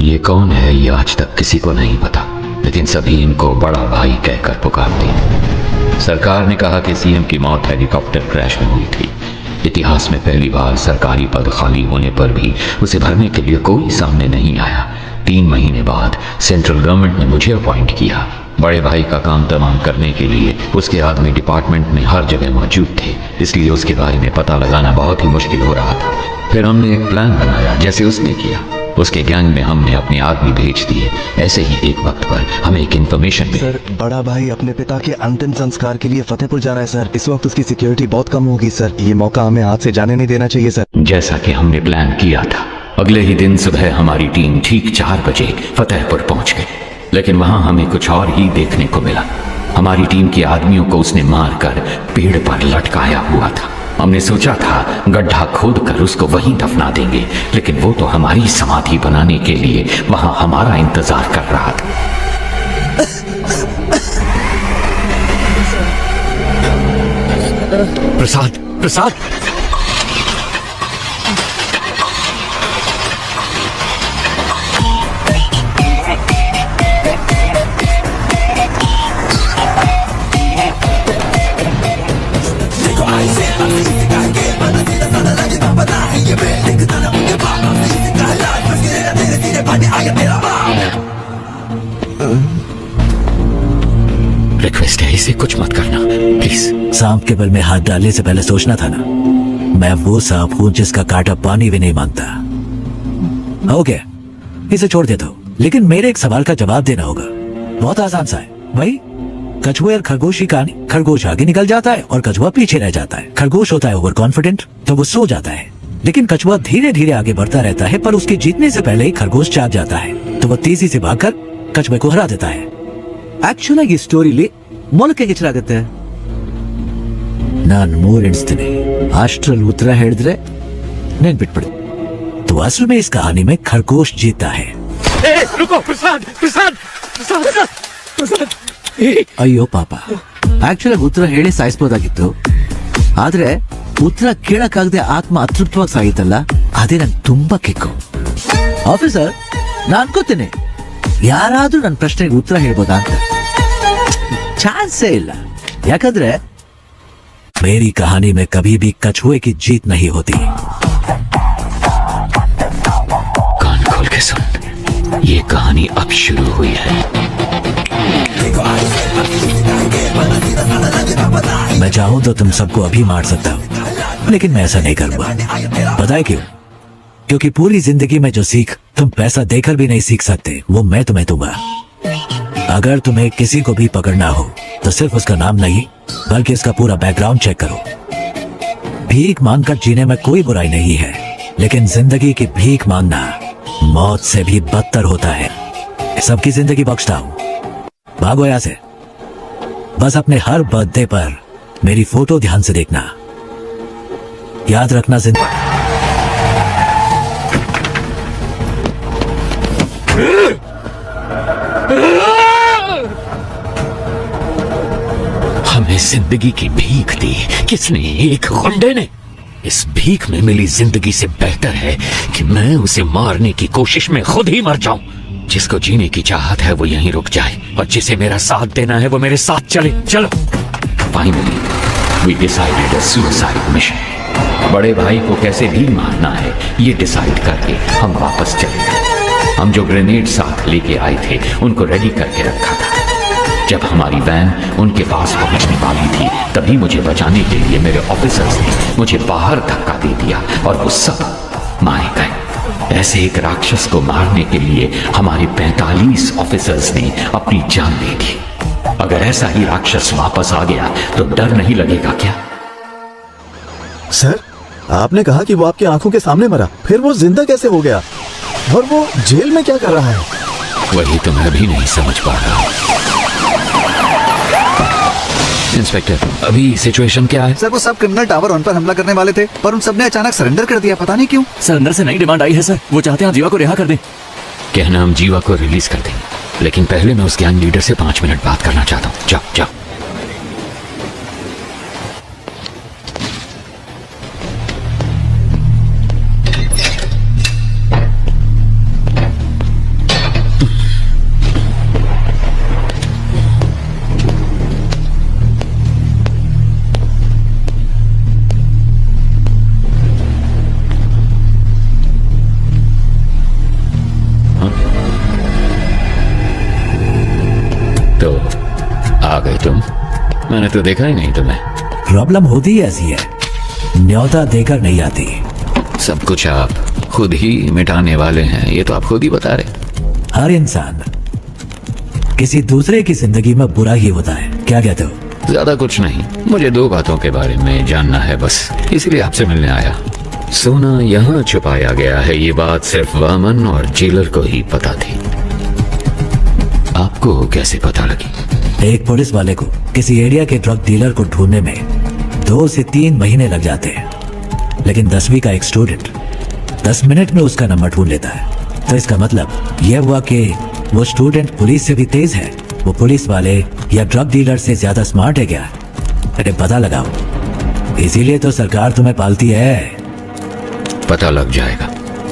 ये कौन है ये आज तक किसी को नहीं पता, लेकिन सभी इनको बड़ा भाई कहकर पुकारते हैं। सरकार ने कहा कि सीएम की मौत हेलीकॉप्टर क्रैश में हुई थी। इतिहास में पहली बार सरकारी पद खाली होने पर भी उसे भरने के लिए कोई सामने नहीं आया। 3 महीने बाद सेंट्रल गवर्नमेंट ने मुझे अपॉइंट किया। बड़े भाई का काम तमाम करने के लिए उसके आदमी डिपार्टमेंट में हर जगह मौजूद थे, इसलिए उसके बारे में पता लगाना बहुत ही मुश्किल हो रहा था। फिर हमने एक प्लान बनाया जैसे उसने किया। उसके गैंग में हमने अपने आदमी भेज दिए। ऐसे ही एक वक्त पर हमें एक इन्फॉर्मेशन मिली। सर, बड़ा भाई अपने पिता के अंतिम संस्कार के लिए फतेहपुर जा रहा है सर। इस वक्त उसकी सिक्योरिटी बहुत कम होगी सर। ये मौका हमें हाथ से जाने नहीं देना चाहिए सर। जैसा कि हमने प्लान किया था, अगले ही दिन सुबह हमारी टीम ठीक 4 बजे फतेहपुर पहुंच गई, लेकिन वहां हमें कुछ और ही देखने को मिला। हमारी टीम के आदमियों को उसने मारकर पेड़ पर लटकाया हुआ था। हमने सोचा था गड्ढा खोदकर उसको वहीं दफना देंगे, लेकिन वो तो हमारी समाधि बनाने के लिए वहां हमारा इंतजार कर रहा था। प्रसाद, प्रसाद, रिक्वेस्ट है, इसे कुछ मत करना प्लीज। सांप के बल में हाथ डालने से पहले सोचना था ना। मैं वो सांप हूं जिसका कांटा पानी भी नहीं मांगता। ओके, इसे छोड़ देता हूं, लेकिन मेरे एक सवाल का जवाब देना होगा। बहुत आसान सा है भाई। कछुए और खरगोश की कहानी। खरगोश आगे निकल जाता है और कछुआ पीछे रह जाता है। खरगोश होता है ओवर कॉन्फिडेंट, तो वो सो जाता है, लेकिन कछुआ धीरे धीरे आगे बढ़ता रहता है, पर उसके जीतने से पहले ही खरगोश जाग जाता है, तो वो तेजी से भागकर कछुए को हरा देता है। ಆಕ್ಚುಲ್ ಆಗಿ ಈ ಸ್ಟೋರಿಲಿ ಮೊಲಕ್ಕೆ ಹೆಸರಾಗುತ್ತೆ. ನಾನು 3 ಎಣಿಸ್ತೀನಿ, ಅಷ್ಟರಲ್ಲಿ ಉತ್ತರ ಹೇಳಿದ್ರೆ ನೆನ್ಪಿಟ್ಬಿಡಿ. तो असल में इस कहानी में खरगोश जीता है. रुको प्रसाद, प्रसाद, प्रसाद, प्रसाद. ಅಯ್ಯೋ ಪಾಪ, ಆಕ್ಚುಲ್ ಆಗಿ ಉತ್ತರ ಹೇಳಿ ಸಾಯಿಸಬಹುದಾಗಿತ್ತು, ಆದ್ರೆ ಉತ್ತರ ಕೇಳಕ್ಕಾಗದೆ ಆತ್ಮ ಅತೃಪ್ತವಾಗಿ ಸಾಗಿತ್ತಲ್ಲ, ಅದೇ ನಂಗೆ ತುಂಬಾ ಕಿಕ್ಕು. ಆಫೀಸರ್, ನಾನು ಅನ್ಕೋತೀನಿ ಯಾರಾದ್ರೂ ನನ್ನ ಪ್ರಶ್ನೆಗೆ ಉತ್ತರ ಹೇಳ್ಬೋದಾ ಅಂತ. ಚಾನ್ಸೇ ಇಲ್ಲ, ಯಾಕಂದ್ರೆ मेरी कहानी में कभी भी कछुए की जीत नहीं होती. कान खोल के सुन, ये कहानी अब शुरू हुई है. मैं चाहूं तो तुम सबको अभी मार सकता हूं, लेकिन मैं ऐसा नहीं करूंगा. पता है क्यों? क्योंकि पूरी जिंदगी में जो सीख तुम पैसा देकर भी नहीं सीख सकते, वो मैं तुम्हें दूंगा. अगर तुम्हें किसी को भी पकड़ना हो तो सिर्फ उसका नाम नहीं, बल्कि उसका पूरा बैकग्राउंड चेक करो. भीख मांगकर जीने में कोई बुराई नहीं है, लेकिन जिंदगी की भीख मांगना मौत से भी बदतर होता है. सबकी जिंदगी बख्शता हूं, भागो यहां से. बस अपने हर बर्थडे पर मेरी फोटो ध्यान से देखना. याद रखना जिंदगी हमें जिंदगी की भीख दी किसने? एक गुंडे ने. इस भीख में मिली जिंदगी से बेहतर है कि मैं उसे मारने की कोशिश में खुद ही मर जाऊं. जिसको जीने की चाहत है वो यहीं रुक जाए, और जिसे मेरा साथ देना है वो मेरे साथ चले. चलो. Finally we decided a suicide mission. बड़े भाई को कैसे भी मारना है ये डिसाइड करके हम वापस चले गए। हम जो ग्रेनेड साथ लेके आए थे उनको रेडी करके रखा था। जब हमारी वैन उनके पास पहुंचने वाली थी तभी मुझे बचाने के लिए मेरे ऑफिसर्स ने मुझे बाहर धक्का दे दिया और वो सब मारे गए। ऐसे एक राक्षस को मारने के लिए हमारे 45 ऑफिसर्स ने अपनी जान दे दी। अगर ऐसा ही राक्षस वापस आ गया तो डर नहीं लगेगा क्या? सर, आपने कहा कि वो आपकी आंखों के सामने मरा, फिर वो जिंदा कैसे हो गया? और वो जेल में क्या कर रहा है? वही तो मैं भी नहीं समझ पा रहा हूँ। इंस्पेक्टर, अभी सिचुएशन क्या है? सर, वो सब क्रिमिनल टावर 1 पर हमला करने वाले थे, पर उन सब ने अचानक सरेंडर कर दिया, पता नहीं क्यों। सरेंडर से नई डिमांड आई है सर। वो चाहते हैं जीवा को रिहा कर दें। कहना हम जीवा को रिलीज कर देंगे, लेकिन पहले मैं उस गैंग लीडर से 5 मिनट बात करना चाहता हूँ। जाओ जाओ। तो आ गए तुम? मैंने तो देखा ही नहीं तुम्हें। प्रॉब्लम होती ही ऐसी है, न्योता देकर नहीं आती। सब कुछ आप खुद ही मिटाने वाले हैं, ये तो आप खुद ही बता रहे। हर इंसान किसी दूसरे की जिंदगी में बुरा ही होता है, क्या कहते हो? ज्यादा कुछ नहीं, मुझे 2 बातों के बारे में जानना है बस, इसलिए आपसे मिलने आया। सोना यहाँ छुपाया गया है, ये बात सिर्फ वामन और जेलर को ही पता थी। आपको कैसे पता लगी? एक पुलिस वाले को किसी एरिया के ड्रग डीलर को ढूंढने में 2 से 3 महीने लग जाते हैं, लेकिन 10वीं का एक स्टूडेंट 10 मिनट में उसका नंबर ढूंढ लेता है। तो इसका मतलब यह हुआ कि वो स्टूडेंट पुलिस से भी तेज है, वो पुलिस वाले या ड्रग डीलर से ज्यादा स्मार्ट है क्या? अरे पता लगाओ, इसीलिए तो सरकार तुम्हें पालती है। पता लग जाएगा।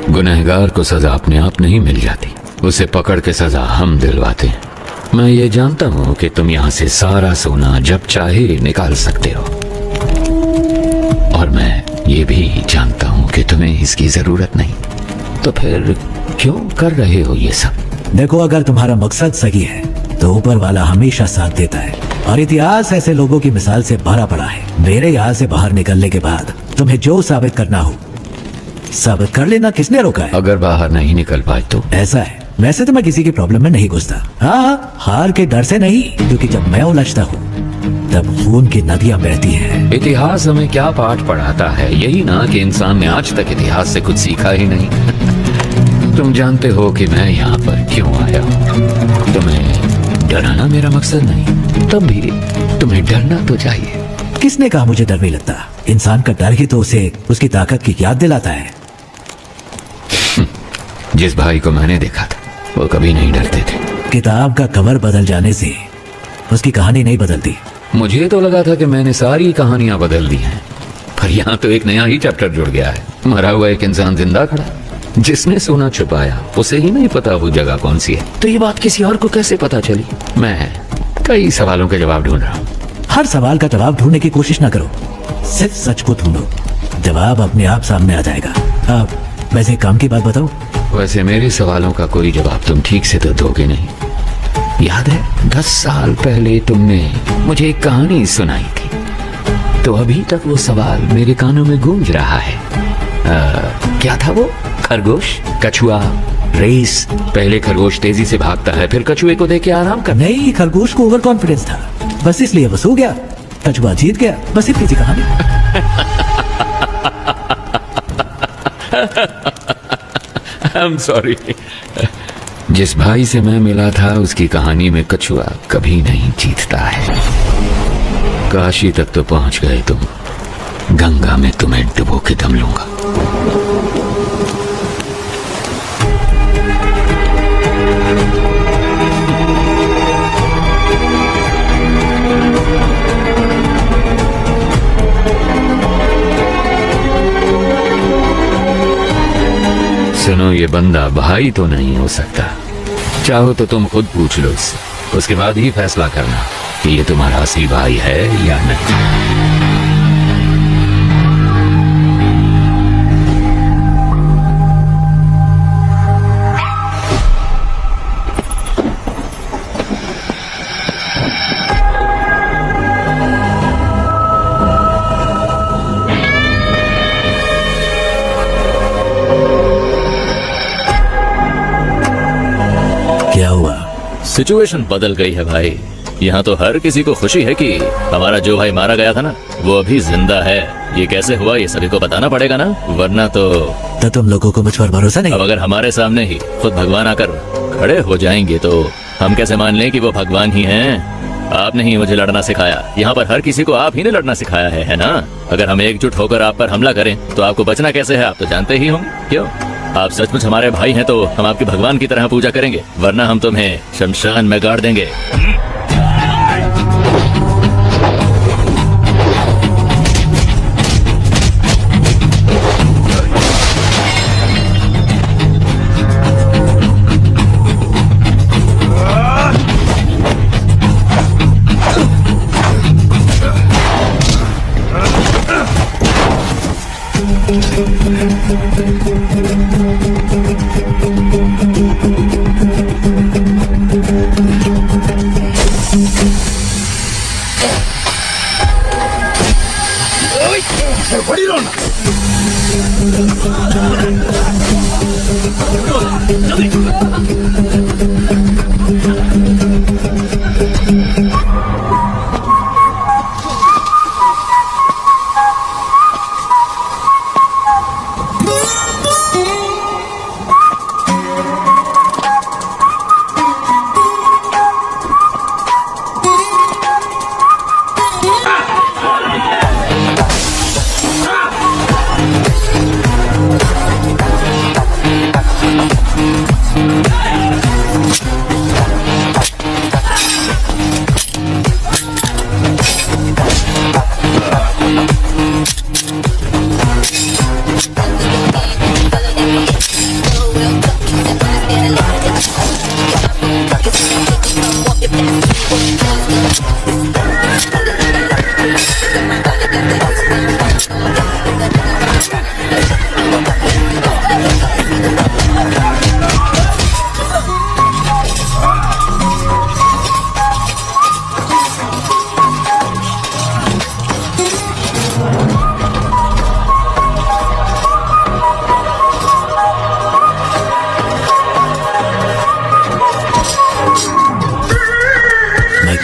गुनहगार को सजा अपने आप नहीं मिल जाती, उसे पकड़ के सजा हम दिलवाते हैं। मैं ये जानता हूँ कि तुम यहाँ से सारा सोना जब चाहे निकाल सकते हो, और मैं ये भी जानता हूँ कि तुम्हें इसकी जरूरत नहीं। तो फिर क्यों कर रहे हो ये सब? देखो, अगर तुम्हारा मकसद सही है तो ऊपर वाला हमेशा साथ देता है, और इतिहास ऐसे लोगों की मिसाल से भरा पड़ा है। मेरे यहाँ से बाहर निकलने के बाद तुम्हें जो साबित करना हो साबित कर लेना, किसने रोका है? अगर बाहर नहीं निकल पाए तो? ऐसा है, वैसे तो मैं किसी की प्रॉब्लम में नहीं घुसता। हाँ, हार के डर से नहीं, क्योंकि जब मैं उलझता हूँ तब खून की नदियां बहती हैं। इतिहास हमें क्या पाठ पढ़ाता है? यही ना कि इंसान ने आज तक इतिहास से कुछ सीखा ही नहीं। तुम जानते हो कि मैं यहाँ पर क्यों आया हूँ। तुम्हें डराना मेरा मकसद नहीं, तब भी तुम्हें डरना तो चाहिए। किसने कहा मुझे डर नहीं लगता? इंसान का डर ही तो उसे उसकी ताकत की याद दिलाता है। जिस भाई को मैंने देखा था वो कभी नहीं डरते थे। किताब का कवर बदल जाने से उसकी कहानी नहीं बदलती। मुझे तो लगा था कि मैंने सारी कहानियां बदल दी हैं, पर यहाँ तो एक नया ही चैप्टर जुड़ गया है। मरा हुआ एक इंसान जिंदा खड़ा, जिसने सोना छुपाया उसे ही नहीं पता वो जगह कौन सी है। तो ये बात किसी और को कैसे पता चली? मैं कई सवालों के जवाब ढूंढ रहा हूँ। हर सवाल का जवाब ढूंढने की कोशिश ना करो, सिर्फ सच को ढूंढो, जवाब अपने आप सामने आ जाएगा। अब वैसे काम की बात बताओ। वैसे मेरे सवालों का कोई जवाब तुम ठीक से तो दोगे नहीं। याद है 10 साल पहले तुमने मुझे एक कहानी सुनाई थी, तो अभी तक वो सवाल मेरे कानों में गूंज रहा है। क्या था वो? खरगोश, कछुआ, रेस। पहले खरगोश तेजी से भागता है, फिर कछुए को देख के आराम कर। नहीं, खरगोश को ओवर कॉन्फिडेंस था, बस इसलिए वो सो गया। कछुआ जीत गया, बस इतनी सी कहानी। I'm sorry। जिस भाई से मैं मिला था उसकी कहानी में कछुआ कभी नहीं जीतता है। काशी तक तो पहुंच गए तुम, गंगा में तुम्हें डुबो के दम लूंगा। सुनो, ये बंदा भाई तो नहीं हो सकता। चाहो तो तुम खुद पूछ लो इससे, उसके बाद ही फैसला करना कि ये तुम्हारा असली भाई है या नहीं। सिचुएशन बदल गई है भाई। यहाँ तो हर किसी को खुशी है कि हमारा जो भाई मारा गया था ना, वो अभी जिंदा है। ये कैसे हुआ ये सभी को बताना पड़ेगा ना, वरना तो तुम लोगों को मुझ पर भरोसा नहीं? अब अगर हमारे सामने ही खुद भगवान आकर खड़े हो जाएंगे तो हम कैसे मान लें कि वो भगवान ही हैं? आपने ही मुझे लड़ना सिखाया, यहाँ पर हर किसी को आप ही ने लड़ना सिखाया है ना? अगर हम एकजुट होकर आप पर हमला करें तो आपको बचना कैसे है, आप तो जानते ही होंगे। क्यों? आप सचमुच हमारे भाई हैं तो हम आपके भगवान की तरह पूजा करेंगे, वरना हम तुम्हें शमशान में गाड़ देंगे।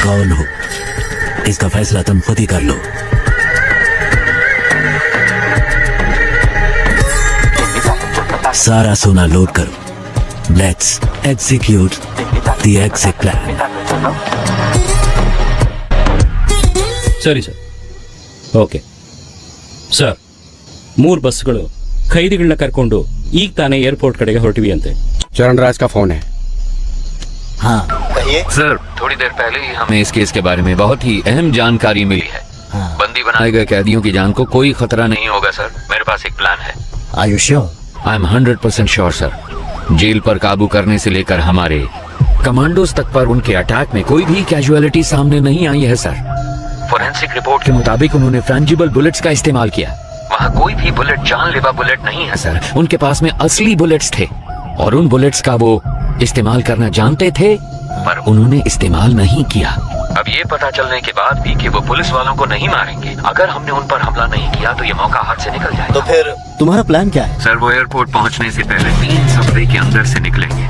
कौन हो इसका फैसला तुम खुद ही कर लो। सारा सोना लोड करो। Let's execute the exit plan. ಸರಿ ಸರ್, ಓಕೆ ಸರ್. 3 ಬಸ್ಗಳು ಖೈದಿಗಳನ್ನ ಕರ್ಕೊಂಡು ಈಗ ತಾನೇ ಏರ್ಪೋರ್ಟ್ ಕಡೆಗೆ ಹೊರಟಿವಿ ಅಂತೆ. चरणराज का फोन है। हाँ सर, थोड़ी देर पहले ही हमें इस केस के बारे में बहुत ही अहम जानकारी मिली है। बंदी बनाए गए कैदियों की जान को कोई खतरा नहीं होगा सर। मेरे पास एक प्लान है। Are you sure? I am 100% sure sir. Jail पर काबू करने से लेकर हमारे कमांडोज तक पर उनके अटैक में कोई भी कैजुअलिटी सामने नहीं आई है सर। फोरेंसिक रिपोर्ट के मुताबिक उन्होंने फ्रेंजिबल बुलेट्स का इस्तेमाल किया। वहाँ कोई भी बुलेट जानलेवा बुलेट नहीं है सर। उनके पास में असली बुलेट्स थे और उन बुलेट्स का वो इस्तेमाल करना जानते थे, पर उन्होंने इस्तेमाल नहीं किया। अब ये पता चलने के बाद भी कि वो पुलिस वालों को नहीं मारेंगे, अगर हमने उन पर हमला नहीं किया तो ये मौका हाथ से निकल जाएगा। तो फिर तुम्हारा प्लान क्या है? सर, वो एयरपोर्ट पहुंचने से पहले 3 सबवे के अंदर से निकलेंगे।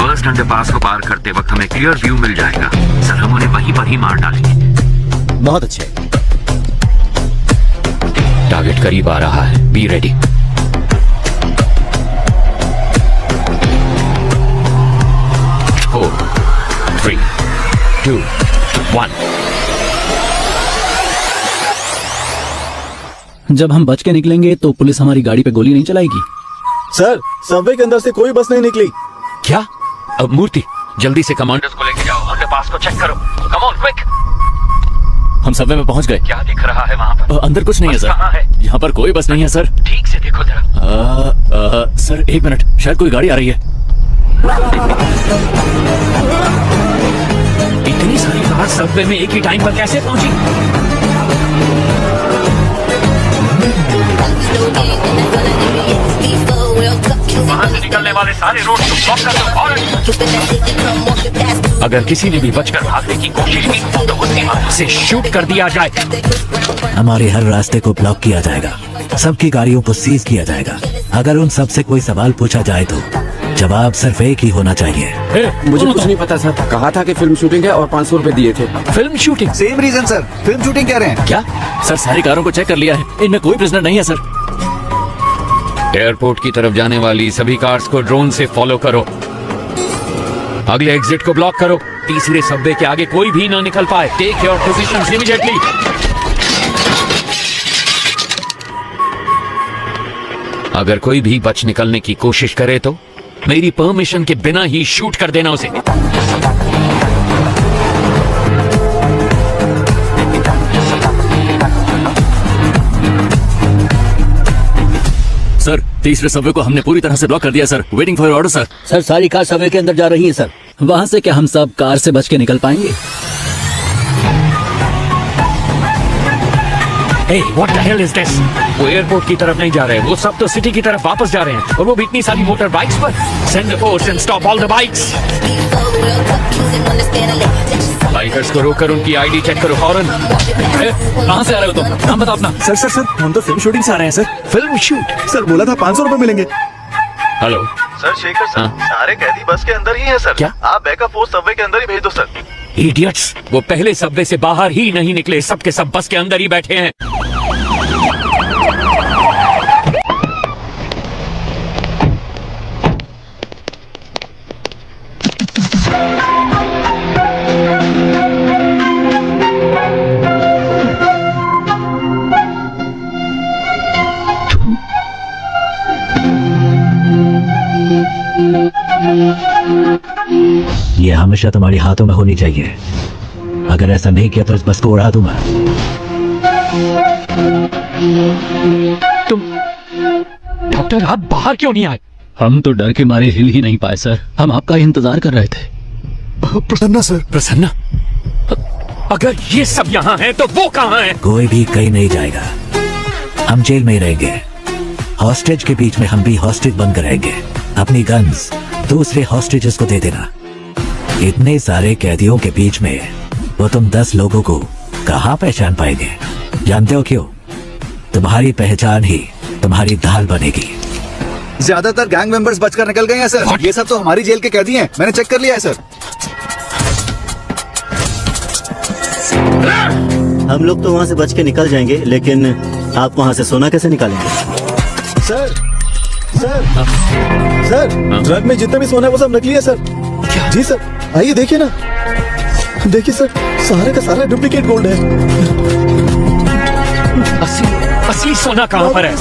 बर्स्ट अंडरपास को पार करते वक्त हमें क्लियर व्यू मिल जाएगा सर। हम उन्हें वहीं पर ही मार डालेंगे। बहुत अच्छे। टारगेट करीब आ रहा है, बी रेडी। Four, 3, 2, 1। जब हम बच के निकलेंगे तो पुलिस हमारी गाड़ी पे गोली नहीं चलाएगी। सर, सबवे के अंदर से कोई बस नहीं निकली। क्या? अब मूर्ति, जल्दी से कमांडर्स को लेके जाओ, अंडरपास को चेक करो। Come on quick. हम सबवे में पहुंच गए। क्या दिख रहा है वहाँ पर? अंदर कुछ नहीं है बस सर। कहाँ है? यहाँ पर कोई बस नहीं है सर। ठीक से देखो जरा। सर 1 मिनट, शायद कोई गाड़ी आ रही है। इतनी सारी कार सबवे में एक ही टाइम पर कैसे पहुंची? वहां से निकलने वाले सारे रोड ब्लॉक कर दो। अगर किसी ने भी बचकर भागने की कोशिश की तो उसकी वहां से शूट कर दिया जाए। हमारे हर रास्ते को ब्लॉक किया जाएगा, सबकी गाड़ियों को सीज किया जाएगा। अगर उन सब से कोई सवाल पूछा जाए तो जवाब सिर्फ एक ही होना चाहिए। मुझे कुछ नहीं पता सर, कहा था कि फिल्म शूटिंग है और 500 रुपए दिए थे। Film shooting? Same reason sir, film shooting कह रहे हैं। क्या सर? सारी कारों को चेक कर लिया है, इनमें कोई प्रिजनर नहीं है सर। एयरपोर्ट की तरफ जाने वाली सभी कार्स को ड्रोन से फॉलो करो। अगले एग्जिट को ब्लॉक करो। तीसरे सबवे के आगे कोई भी ना निकल पाए। Take your positions immediately. अगर कोई भी बच निकलने की कोशिश करे तो मेरी परमिशन के बिना ही शूट कर देना उसे। सर तीसरे सबवे को हमने पूरी तरह से ब्लॉक कर दिया sir. Waiting for order sir. Sir सारी कार सबवे के अंदर जा रही है सर। वहां से क्या हम सब कार से बच के निकल पाएंगे? Hey, what the hell is this? वो एयरपोर्ट की तरफ नहीं जा रहे, वो सब तो सिटी की तरफ वापस जा रहे हैं, और वो भी इतनी सारी मोटर बाइक्स पर। Send the force and stop all the bikes. Bikers को रोककर उनकी आईडी चेक करो फौरन। कहाँ से आ रहे हो तुम? नाम बताओ अपना। सर हम तो फिल्म शूटिंग से आ रहे हैं सर। Film shoot? सर बोला था 500 रुपए मिलेंगे। हेलो सर शेखर सर, सारे कैदी बस के अंदर ही हैं सर। क्या? आप बैकअप फोर्स सबवे के अंदर ही भेज दो सर। इडियट्स, वो पहले सबवे से बाहर ही नहीं निकले, सब के सब बस के अंदर ही बैठे हैं। ये हमेशा तुम्हारे हाथों में होनी चाहिए। अगर ऐसा नहीं किया तो इस बस को उड़ा दूंगा। तुम डॉक्टर, आप बाहर क्यों नहीं आए? हम तो डर के मारे हिल ही नहीं पाए सर। हम आपका ही इंतजार कर रहे थे। प्रसन्ना सर। प्रसन्ना? अगर ये सब यहाँ है तो वो कहाँ है? कोई भी कहीं नहीं जाएगा, हम जेल में ही रहेंगे। हॉस्टेज के बीच में हम भी हॉस्टेज बनकर रहेंगे। अपनी गन्स दूसरे हॉस्टेजेस को दे देना। इतने सारे कैदियों के बीच में वो तुम 10 लोगों को कहाँ पहचान पाएंगे? जानते हो क्यों? तुम्हारी पहचान ही तुम्हारी ढाल बनेगी। ज्यादातर गैंग मेंबर्स बचकर निकल गए हैं सर। ये सब तो हमारी जेल के कैदी हैं, मैंने चेक कर लिया है सर। हम लोग तो वहाँ से बच के निकल जाएंगे, लेकिन आप वहाँ से सोना कैसे निकालेंगे? सर ट्रक में जितना भी सोना है वो सब नकली है सर। जी सर, आइए देखिए ना। देखिए सर, सारे का सारा डुप्लीकेट गोल्ड है। असली सोना कहाँ पर है?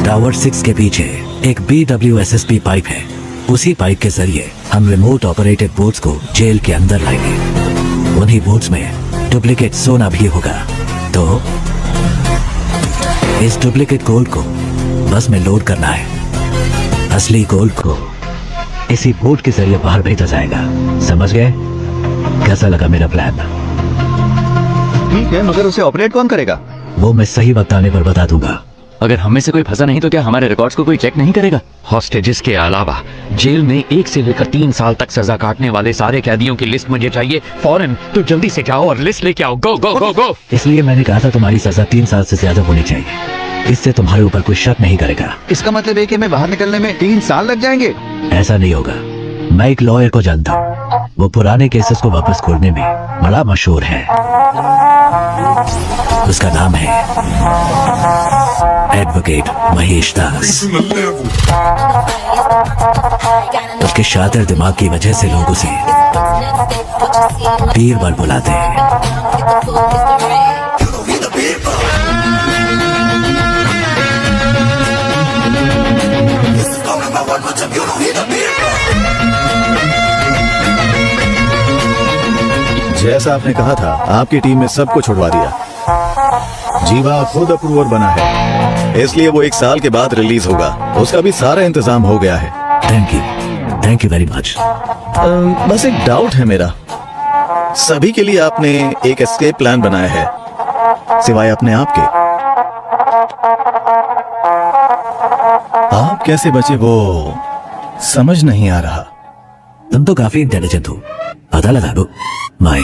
टावर 6 के पीछे एक BWSSP पाइप है। उसी पाइप के जरिए हम रिमोट ऑपरेटेड बोट्स को जेल के अंदर लाएंगे। उन्हीं बोट्स में डुप्लीकेट सोना भी होगा। तो इस डुप्लीकेट गोल्ड को बस में लोड करना है। असली गोल्ड को इसी बोट के जरिए बाहर भेजा जाएगा। समझ गए? कैसा लगा मेरा प्लान? ठीक है, मगर उसे ऑपरेट कौन करेगा? वो मैं सही वक्त आने पर बता दूंगा। अगर हमें से कोई फंसा नहीं तो क्या हमारे रिकॉर्ड्स को कोई चेक नहीं करेगा? हॉस्टेजेस के अलावा जेल में 1 से लेकर 3 साल तक सजा काटने वाले सारे कैदियों की लिस्ट मुझे चाहिए फौरन। तो जल्दी से जाओ और लिस्ट लेके आओ। गो गो गो गो। इसलिए मैंने कहा था तुम्हारी सजा 3 साल से ज्यादा होनी चाहिए। इससे तुम्हारे ऊपर कोई शक नहीं करेगा। इसका मतलब है कि मैं बाहर निकलने में 3 साल लग जाएंगे? ऐसा नहीं होगा। मैं एक लॉयर को जानता हूँ, वो पुराने केसेस को वापस खोलने में बड़ा मशहूर है। उसका नाम है एडवोकेट महेश दास। उसके शातिर दिमाग की वजह से लोग उसे बीरबल बुलाते हैं। जैसा आपने कहा था, आपकी टीम ने सबको छुड़वा दिया। जीवा खुद अप्रूवर बना है, इसलिए वो 1 साल के बाद रिलीज होगा। उसका भी सारा इंतजाम हो गया है। Thank you very much. बस एक डाउट है मेरा। सभी के लिए आपने एक एस्केप प्लान बनाया है, सिवाय अपने आप के। आप कैसे बचे वो समझ नहीं आ रहा। तुम तो काफी इंटेलिजेंट हो, पता लगा दो। माय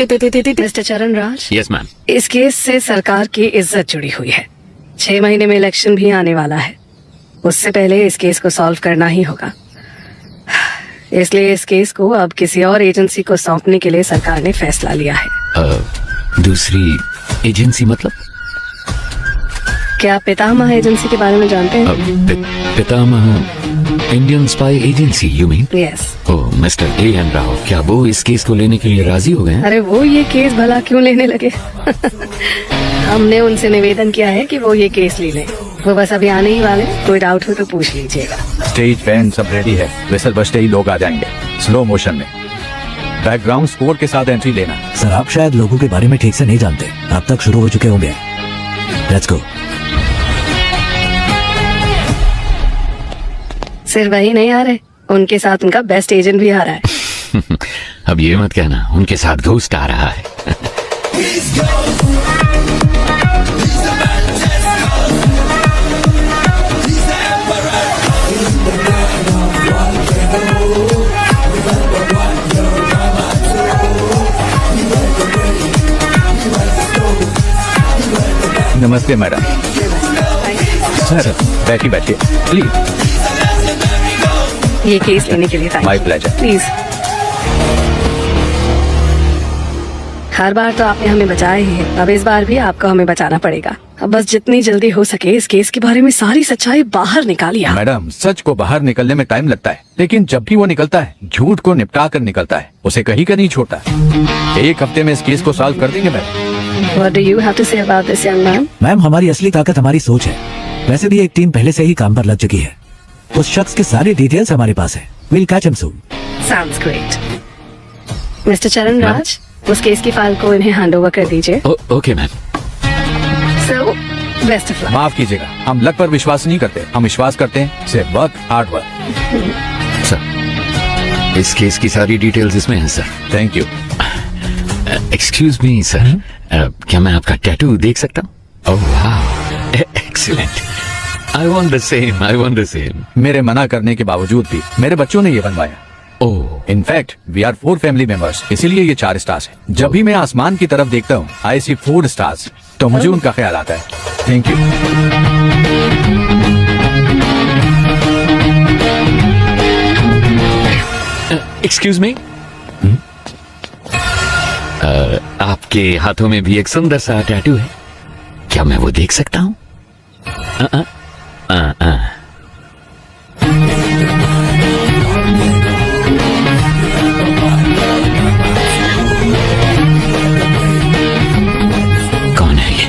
मिस्टर चरण राज, यस मैम। इस केस से सरकार की इज्जत जुड़ी हुई है। 6 महीने में इलेक्शन भी आने वाला है। उससे पहले इस केस को सॉल्व करना ही होगा। इसलिए इस केस को अब किसी और एजेंसी को सौंपने के लिए सरकार ने फैसला लिया है। दूसरी एजेंसी मतलब? क्या आप पितामह एजेंसी के बारे में जानते हैं? पितामह Indian spy agency you mean? Yes. Oh mister A.N. Rao, क्या वो इस केस को लेने के लिए राजी हो गए हैं? अरे वो ये केस भला क्यों लेने लगे? हमने उनसे निवेदन किया है कि वो ये केस ले लें। वो बस अभी आने ही वाले, कोई डाउट हो तो पूछ लीजिएगा। स्टेज बैंड सब रेडी है, विसल बजते ही लोग आ जाएंगे स्लो मोशन में। बैकग्राउंड स्कोर के साथ एंट्री लेना। सर आप शायद लोगों के बारे में ठीक से नहीं जानते, अब तक शुरू हो चुके होंगे। Let's go. सिर्फ वही नहीं आ रहे, उनके साथ उनका बेस्ट एजेंट भी आ रहा है। अब ये मत कहना उनके साथ घोस्ट आ रहा है। नमस्ते मैडम। सर बैठिए बैठिए प्लीज। ये केस लेने के लिए माय प्लेजर। प्लीज। हर बार तो आपने हमें बचाया ही है, अब इस बार भी आपको हमें बचाना पड़ेगा। अब बस जितनी जल्दी हो सके इस केस के बारे में सारी सच्चाई बाहर निकालिए। मैडम सच को बाहर निकलने में टाइम लगता है, लेकिन जब भी वो निकलता है झूठ को निपटा कर निकलता है, उसे कहीं का नहीं छोड़ता। 1 हफ्ते में इस केस को सॉल्व कर देंगे madam. What do you have to say about this young man? Ma'am हमारी असली ताकत हमारी सोच है। वैसे भी एक टीम पहले से ही काम पर लग चुकी है। उस शख्स की सारी डिटेल्स हमारे पास है। We'll catch him soon. Sounds great. Mister चरण राज, उस केस की फाइल को इन्हें हैंड ओवर कर दीजिए। Okay ma'am. So, best of luck. माफ कीजिएगा, हम लक पर विश्वास नहीं करते, हम विश्वास करते हैं सिर्फ वर्क, हार्ड वर्क। सर इस केस की सारी डिटेल्स इसमें हैं sir. Thank you. Excuse me sir, क्या मैं आपका टैटू देख सकता हूँ? ओह वाह, excellent. I want the same, I want the same. मेरे मना करने के बावजूद भी मेरे बच्चों ने ये बनवाया। Oh in fact we are 4 family members, इसीलिए ये 4 स्टार्स है। जब भी मैं आसमान की तरफ देखता हूँ आई सी 4 स्टार्स, तो मुझे उनका ख्याल आता है। Thank you. एक्सक्यूज मी, आपके हाथों में भी एक सुंदर सा टैटू है, क्या मैं वो देख सकता हूँ? कौन है ये?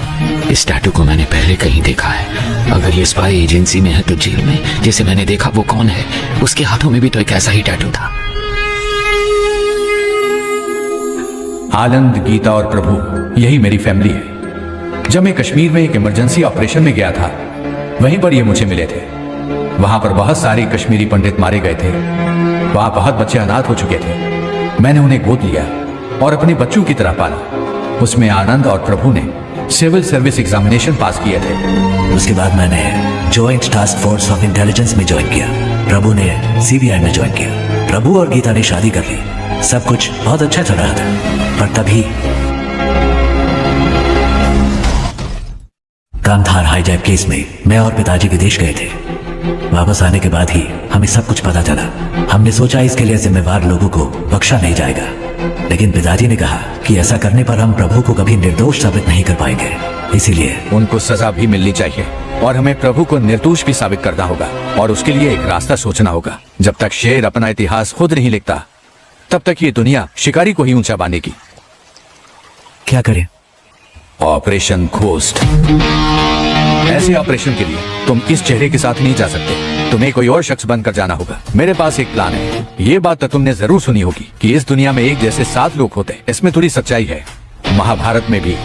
इस टैटू को मैंने पहले कहीं देखा है। अगर ये स्पाई एजेंसी में है तो जेल में जिसे मैंने देखा वो कौन है? उसके हाथों में भी तो एक ऐसा ही टैटू था। आनंद, गीता और प्रभु यही मेरी फैमिली है। जब मैं कश्मीर में एक इमरजेंसी ऑपरेशन में गया था, वहीं पर ये मुझे मिले थे। वहां पर बहुत सारे कश्मीरी पंडित मारे गए थे, वहां बहुत बच्चे अनाथ हो चुके थे। मैंने उन्हें गोद लिया और अपने बच्चों की तरह पाला। उसमें आनंद और प्रभु ने सिविल सर्विस एग्जामिनेशन पास किए थे। उसके बाद मैंने joint task force of intelligence में ज्वाइन किया। प्रभु ने CBI में ज्वाइन किया। प्रभु और गीता ने शादी कर ली। सब कुछ बहुत अच्छा चल रहा था, पर तभी कांधार हाईजैक केस में मैं और पिताजी विदेश गए थे। वापस आने के बाद ही हमें सब कुछ पता चला। हमने सोचा इसके लिए जिम्मेवार लोगों को बख्शा नहीं जाएगा, लेकिन पिताजी ने कहा कि ऐसा करने पर हम प्रभु को कभी निर्दोष साबित नहीं कर पाएंगे। इसीलिए उनको सजा भी मिलनी चाहिए और हमें प्रभु को निर्दोष भी साबित करना होगा, और उसके लिए एक रास्ता सोचना होगा। जब तक शेर अपना इतिहास खुद नहीं लिखता, तब तक ये दुनिया शिकारी को ही ऊंचा बांधेगी। क्या करें? Operation ghost. ऐसे ऑपरेशन के लिए तुम इस चेहरे के साथ नहीं जा सकते, तुम्हें कोई और शख्स बनकर जाना होगा। मेरे पास एक प्लान है। ये बात तो तुमने जरूर सुनी होगी कि इस दुनिया में एक जैसे 7 लोग होते हैं। इसमें थोड़ी सच्चाई है। महाभारत में भी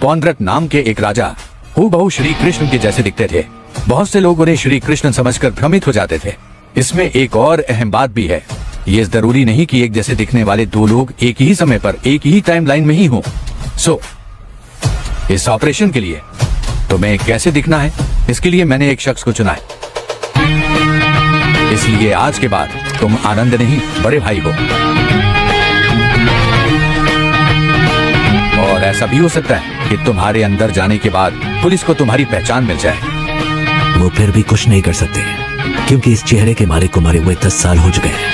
पौंड्रक नाम के एक राजा हूबहू श्री कृष्ण के जैसे दिखते थे। बहुत से लोग उन्हें श्री कृष्ण समझकर भ्रमित हो जाते थे। इसमें एक और अहम बात भी है, ये जरूरी नहीं कि एक जैसे दिखने वाले 2 लोग एक ही समय पर एक ही टाइमलाइन में ही हों। सो इस ऑपरेशन के लिए तुम्हें कैसे दिखना है, इसके लिए मैंने एक शख्स को चुना है। इसलिए आज के बाद तुम आनंद नहीं बड़े भाई हो। ऐसा भी हो सकता है कि तुम्हारे अंदर जाने के बाद पुलिस को तुम्हारी पहचान मिल जाए। वो फिर भी कुछ नहीं कर सकते, क्योंकि इस चेहरे के मालिक को मरे हुए 10 साल हो चुके हैं।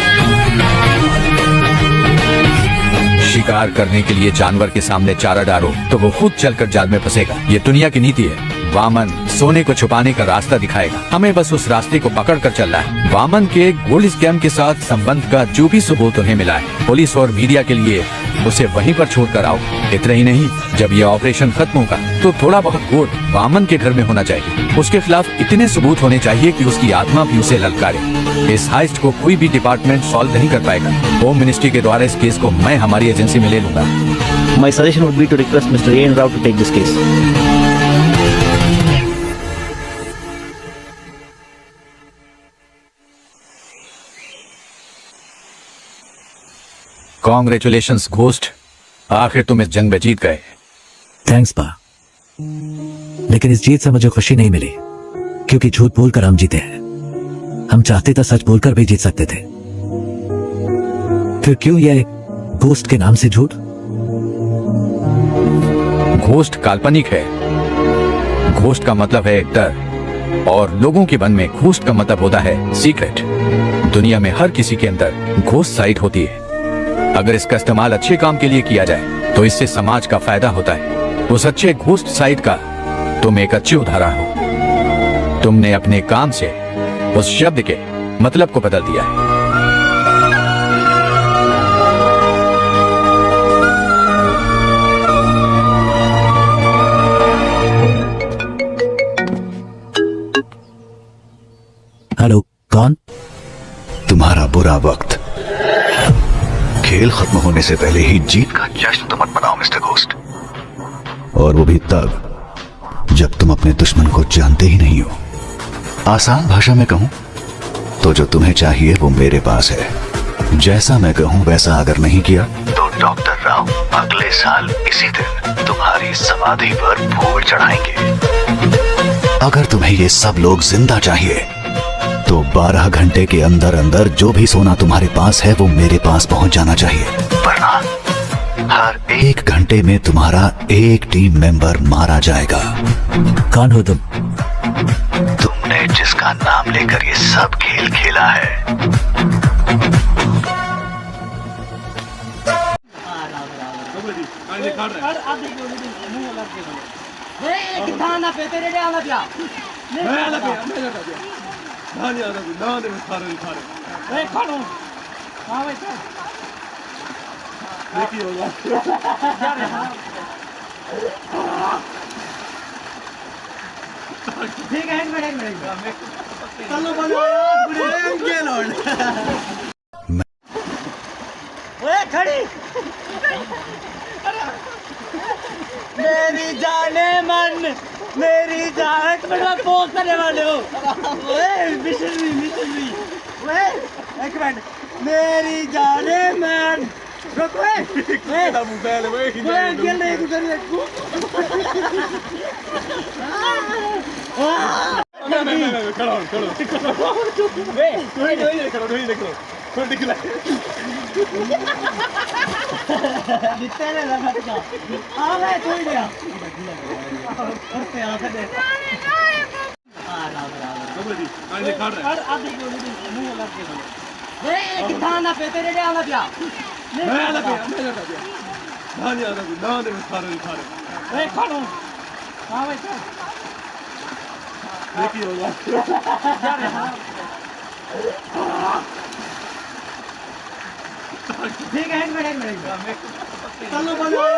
शिकार करने के लिए जानवर के सामने चारा डालो तो वो खुद चलकर जाल में फंसेगा। ये दुनिया की नीति है। वामन सोने को छुपाने का रास्ता दिखाएगा, हमें बस उस रास्ते को पकड़ कर चलना है। वामन के गोल्ड स्कैम के साथ संबंध का जो भी सबूत उन्हें मिला है, पुलिस और मीडिया के लिए उसे वहीं पर छोड़ कर आओ। इतना ही नहीं, जब ये ऑपरेशन खत्म होगा तो थोड़ा बहुत गोल्ड वामन के घर में होना चाहिए। उसके खिलाफ इतने सबूत होने चाहिए कि उसकी आत्मा भी उसे ललकारे। इस हाइस्ट को कोई भी डिपार्टमेंट सॉल्व नहीं कर पाएगा। होम मिनिस्ट्री के द्वारा इस केस को मैं हमारी एजेंसी में ले लूंगा। My suggestion would be to request Mr. A. N. Rao to take this case. Congratulations ghost, आखिर तुम इस जंग में जीत गए। थैंक्स पा, लेकिन इस जीत से मुझे खुशी नहीं मिली, क्योंकि झूठ बोलकर हम जीते हैं। हम चाहते तो सच बोलकर भी जीत सकते थे। फिर क्यों ये घोस्ट के नाम से झूठ? घोस्ट काल्पनिक है। घोस्ट का मतलब है डर, और लोगों के मन में घोस्ट का मतलब होता है सीक्रेट। दुनिया में हर किसी के अंदर घोस्ट साइड होती है। अगर इसका इस्तेमाल अच्छे काम के लिए किया जाए तो इससे समाज का फायदा होता है। उस अच्छे घोस्ट साइड का तुम एक अच्छे उदाहरण हो। तुमने अपने काम से उस शब्द के मतलब को बदल दिया है। हेलो, कौन? तुम्हारा बुरा वक्त। खेल खत्म होने से पहले ही जीत का जश्न तो मत मनाओ मिस्टर घोस्ट, और वो भी तब जब तुम अपने दुश्मन को जानते ही नहीं हो। आसान भाषा में कहूं तो जो तुम्हें चाहिए वो मेरे पास है। जैसा मैं कहूं वैसा अगर नहीं किया तो डॉक्टर राव अगले साल इसी दिन तुम्हारी समाधि पर फूल चढ़ाएंगे। अगर तुम्हें ये सब लोग जिंदा चाहिए तो 12 घंटे के अंदर अंदर जो भी सोना तुम्हारे पास है वो मेरे पास पहुंच जाना चाहिए, वरना हर 1 घंटे में तुम्हारा एक टीम मेंबर मारा जाएगा। कौन हो तुम? तुमने जिसका नाम लेकर ये सब खेल खेला है। ठीक है, एक मिनट चलो बोलो खड़ी मेरी जाने मन, मेरी जान पोस्ट करने वाले हो। मिशन एक मिनट, मेरी जाने मन ठीक है, एक मिनट चलो बोलो ठीक है, एक मिनट चलो बोलो